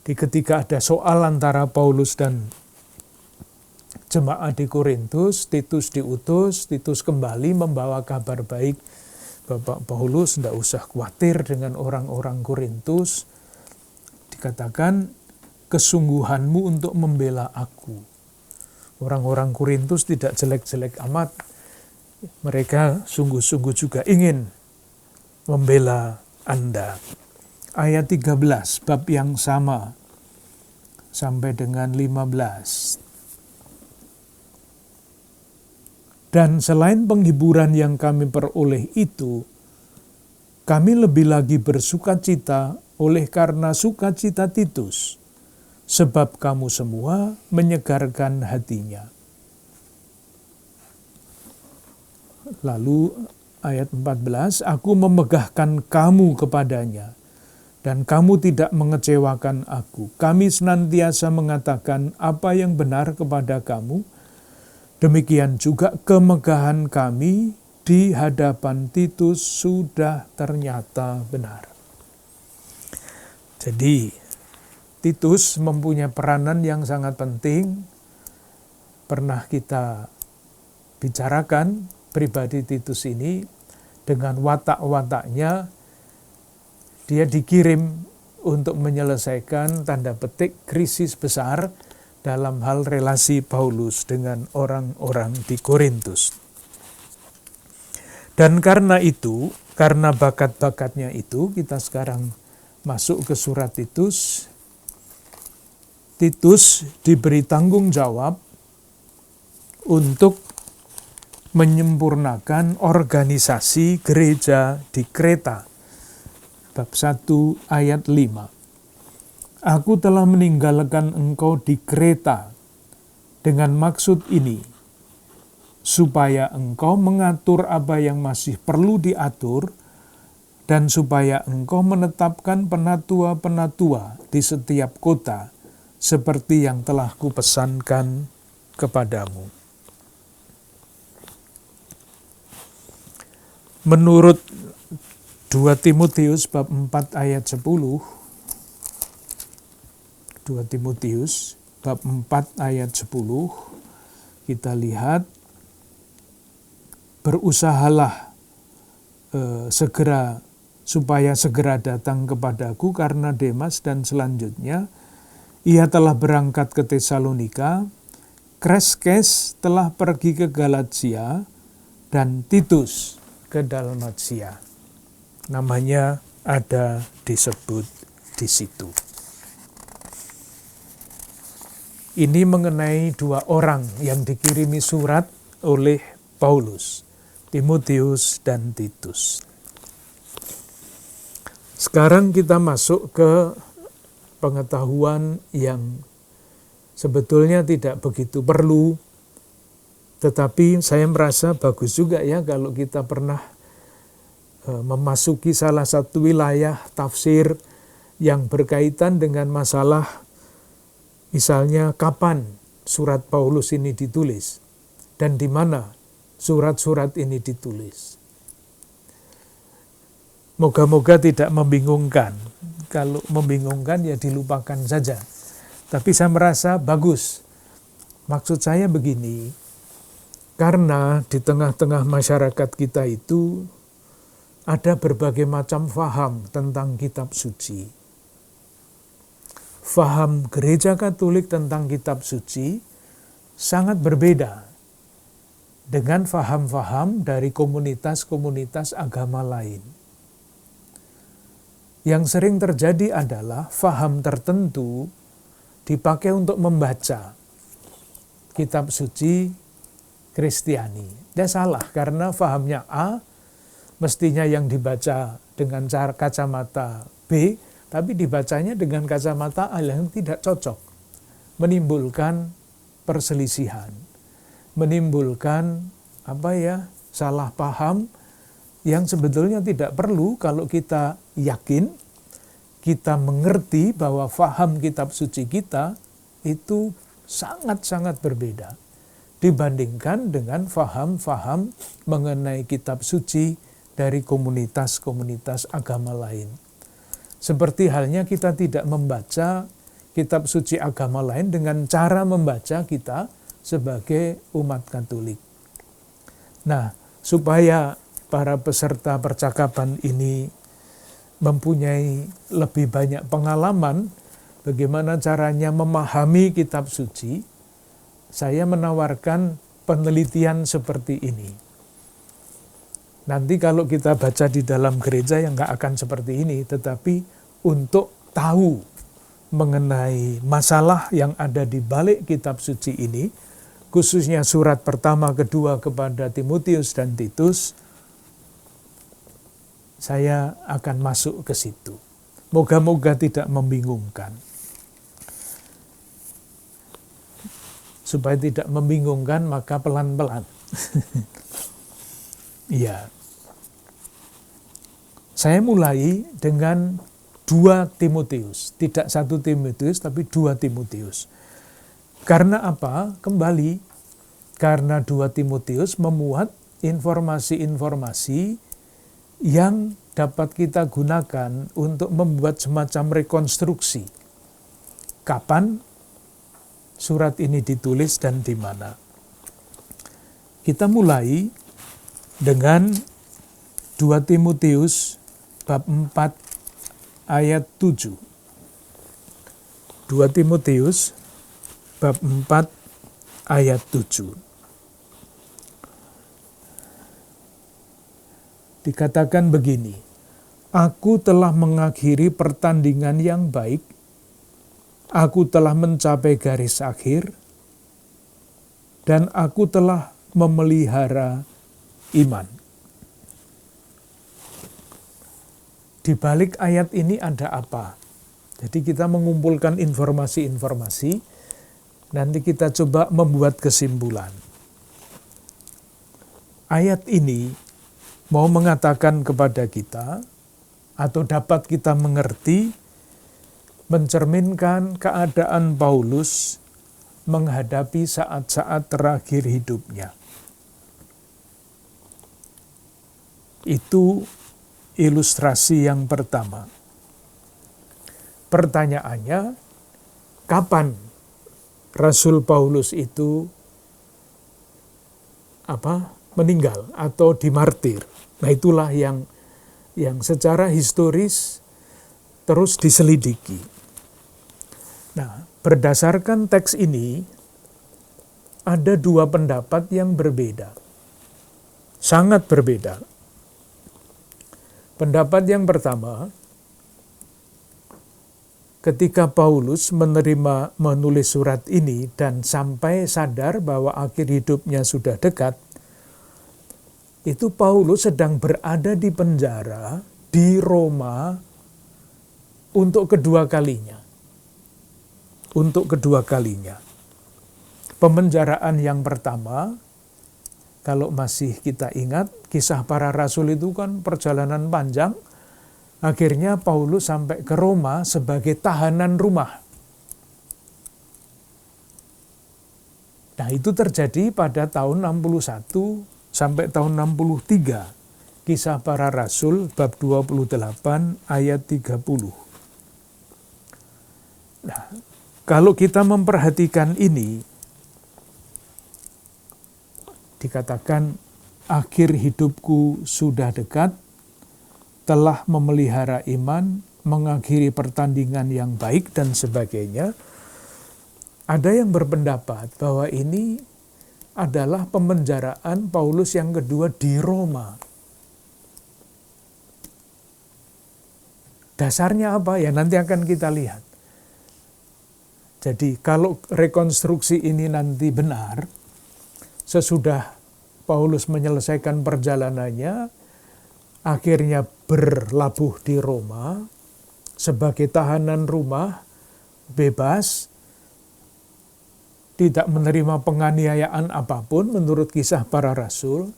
Ketika ada soal antara Paulus dan jemaat di Korintus, Titus diutus, Titus kembali membawa kabar baik Bapak Paulus tidak usah khawatir dengan orang-orang Korintus. Dikatakan, kesungguhanmu untuk membela aku. Orang-orang Korintus tidak jelek-jelek amat. Mereka sungguh-sungguh juga ingin membela Anda. Ayat 13, bab yang sama, sampai dengan 15. Dan selain penghiburan yang kami peroleh itu, kami lebih lagi bersukacita oleh karena sukacita Titus, sebab kamu semua menyegarkan hatinya. Lalu ayat 14, aku memegahkan kamu kepadanya, dan kamu tidak mengecewakan aku. Kami senantiasa mengatakan apa yang benar kepada kamu, demikian juga kemegahan kami di hadapan Titus sudah ternyata benar. Jadi, Titus mempunyai peranan yang sangat penting. Pernah kita bicarakan pribadi Titus ini, dengan watak-wataknya dia dikirim untuk menyelesaikan tanda petik krisis besar dalam hal relasi Paulus dengan orang-orang di Korintus. Dan karena itu, karena bakat-bakatnya itu, kita sekarang masuk ke surat Titus. Titus diberi tanggung jawab untuk menyempurnakan organisasi gereja di Kreta. Bab 1 ayat 5. Aku telah meninggalkan engkau di Kreta dengan maksud ini, supaya engkau mengatur apa yang masih perlu diatur, dan supaya engkau menetapkan penatua-penatua di setiap kota, seperti yang telah kupesankan kepadamu. Menurut 2 Timotius bab 4 ayat 10, 2 Timotius bab 4 ayat 10, kita lihat, berusahalah supaya segera datang kepadaku, karena Demas dan selanjutnya ia telah berangkat ke Tesalonika, Kreskes telah pergi ke Galatia, dan Titus ke Dalmatia. Namanya ada disebut di situ. Ini mengenai 2 orang yang dikirimi surat oleh Paulus, Timotius dan Titus. Sekarang kita masuk ke pengetahuan yang sebetulnya tidak begitu perlu, tetapi saya merasa bagus juga ya kalau kita pernah memasuki salah satu wilayah tafsir yang berkaitan dengan masalah, misalnya kapan surat Paulus ini ditulis dan di mana surat-surat ini ditulis. Moga-moga tidak membingungkan. Kalau membingungkan ya dilupakan saja. Tapi saya merasa bagus. Maksud saya begini, karena di tengah-tengah masyarakat kita itu ada berbagai macam faham tentang kitab suci. Faham gereja Katolik tentang kitab suci sangat berbeda dengan faham-faham dari komunitas-komunitas agama lain. Yang sering terjadi adalah faham tertentu dipakai untuk membaca kitab suci Kristiani. Dia salah karena fahamnya A, mestinya yang dibaca dengan kacamata B, tapi dibacanya dengan kacamata A yang tidak cocok. Menimbulkan perselisihan, menimbulkan salah paham yang sebetulnya tidak perlu kalau kita yakin, kita mengerti bahwa faham kitab suci kita itu sangat-sangat berbeda dibandingkan dengan faham-faham mengenai kitab suci dari komunitas-komunitas agama lain. Seperti halnya kita tidak membaca kitab suci agama lain dengan cara membaca kita sebagai umat Katolik. Nah, supaya para peserta percakapan ini mempunyai lebih banyak pengalaman bagaimana caranya memahami kitab suci, saya menawarkan penelitian seperti ini. Nanti kalau kita baca di dalam gereja yang nggak akan seperti ini, tetapi untuk tahu mengenai masalah yang ada di balik kitab suci ini, khususnya surat pertama, kedua kepada Timotius dan Titus, saya akan masuk ke situ. Moga-moga tidak membingungkan. Supaya tidak membingungkan, maka pelan-pelan. Iya. Saya mulai dengan 2 Timotius. Tidak 1 Timotius, tapi 2 Timotius. Karena apa? Kembali, karena 2 Timotius memuat informasi-informasi yang dapat kita gunakan untuk membuat semacam rekonstruksi. Kapan surat ini ditulis dan di mana. Kita mulai dengan 2 Timotius bab 4 ayat 7. 2 Timotius bab 4 ayat 7. Dikatakan begini, "Aku telah mengakhiri pertandingan yang baik, aku telah mencapai garis akhir, dan aku telah memelihara iman." Di balik ayat ini ada apa? Jadi kita mengumpulkan informasi-informasi, nanti kita coba membuat kesimpulan. Ayat ini mau mengatakan kepada kita, atau dapat kita mengerti, mencerminkan keadaan Paulus menghadapi saat-saat terakhir hidupnya. Itu ilustrasi yang pertama. Pertanyaannya, kapan Rasul Paulus itu meninggal atau dimartir? Nah, itulah yang secara historis terus diselidiki. Nah, berdasarkan teks ini ada 2 pendapat yang berbeda. Sangat berbeda. Pendapat yang pertama, ketika Paulus menulis surat ini dan sampai sadar bahwa akhir hidupnya sudah dekat, itu Paulus sedang berada di penjara di Roma untuk kedua kalinya. Untuk kedua kalinya. Pemenjaraan yang pertama, kalau masih kita ingat, kisah para rasul itu kan perjalanan panjang. Akhirnya Paulus sampai ke Roma sebagai tahanan rumah. Nah, itu terjadi pada tahun 61 sampai tahun 63. Kisah para rasul bab 28 ayat 30. Nah, kalau kita memperhatikan ini, dikatakan akhir hidupku sudah dekat, telah memelihara iman, mengakhiri pertandingan yang baik, dan sebagainya. Ada yang berpendapat bahwa ini adalah pemenjaraan Paulus yang kedua di Roma. Dasarnya apa? Ya nanti akan kita lihat. Jadi kalau rekonstruksi ini nanti benar, sesudah Paulus menyelesaikan perjalanannya, akhirnya berlabuh di Roma sebagai tahanan rumah, bebas, tidak menerima penganiayaan apapun menurut kisah para rasul.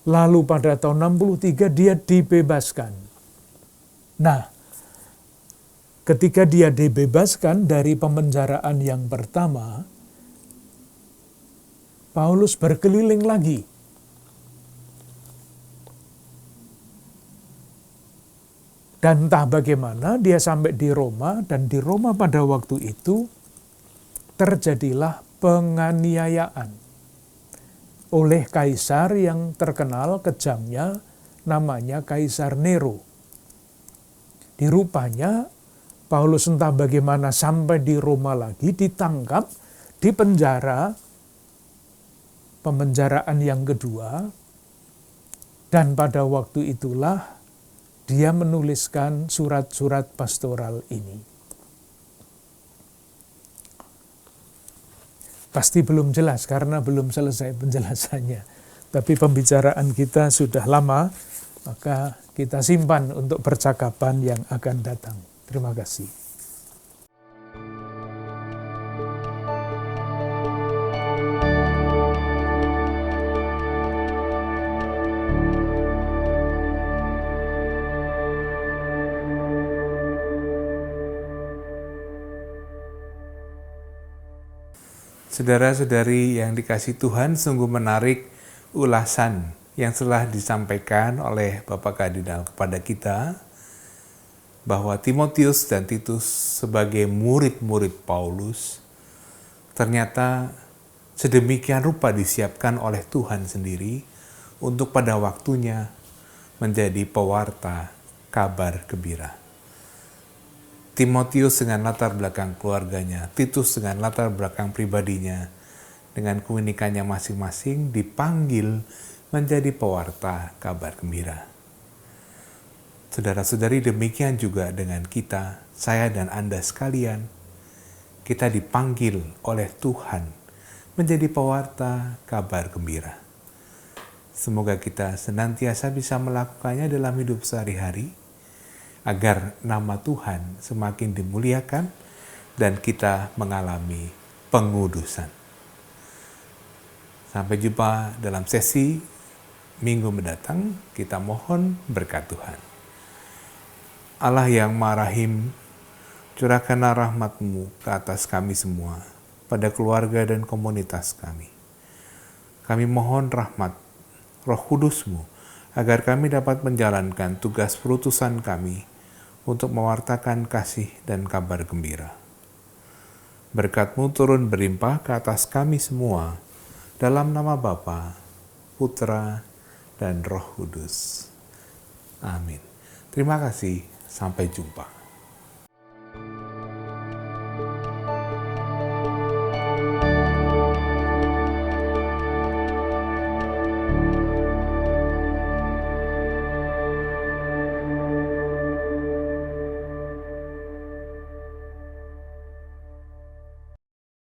Lalu pada tahun 63 dia dibebaskan. Nah, ketika dia dibebaskan dari pemenjaraan yang pertama, Paulus berkeliling lagi. Dan entah bagaimana dia sampai di Roma, dan di Roma pada waktu itu terjadilah penganiayaan. oleh kaisar yang terkenal kejamnya, namanya Kaisar Nero. Dirupanya Paulus entah bagaimana sampai di Roma lagi, ditangkap, dipenjara, pemenjaraan yang kedua, dan pada waktu itulah dia menuliskan surat-surat pastoral ini. Pasti belum jelas karena belum selesai penjelasannya. Tapi pembicaraan kita sudah lama, maka kita simpan untuk percakapan yang akan datang. Terima kasih. Saudara-saudari yang dikasihi Tuhan, sungguh menarik ulasan yang telah disampaikan oleh Bapak Kardinal kepada kita, bahwa Timotius dan Titus sebagai murid-murid Paulus ternyata sedemikian rupa disiapkan oleh Tuhan sendiri untuk pada waktunya menjadi pewarta kabar gembira. Timotius dengan latar belakang keluarganya, Titus dengan latar belakang pribadinya, dengan keunikannya masing-masing dipanggil menjadi pewarta kabar gembira. Saudara-saudari, demikian juga dengan kita, saya dan Anda sekalian, kita dipanggil oleh Tuhan menjadi pewarta kabar gembira. Semoga kita senantiasa bisa melakukannya dalam hidup sehari-hari, agar nama Tuhan semakin dimuliakan dan kita mengalami pengudusan. Sampai jumpa dalam sesi minggu mendatang. Kita mohon berkat Tuhan. Allah yang Maha Rahim, curahkanlah rahmat-Mu ke atas kami semua, pada keluarga dan komunitas kami. Kami mohon rahmat Roh Kudus-Mu, agar kami dapat menjalankan tugas perutusan kami untuk mewartakan kasih dan kabar gembira. Berkat-Mu turun berlimpah ke atas kami semua, dalam nama Bapa, Putra, dan Roh Kudus. Amin. Terima kasih, sampai jumpa.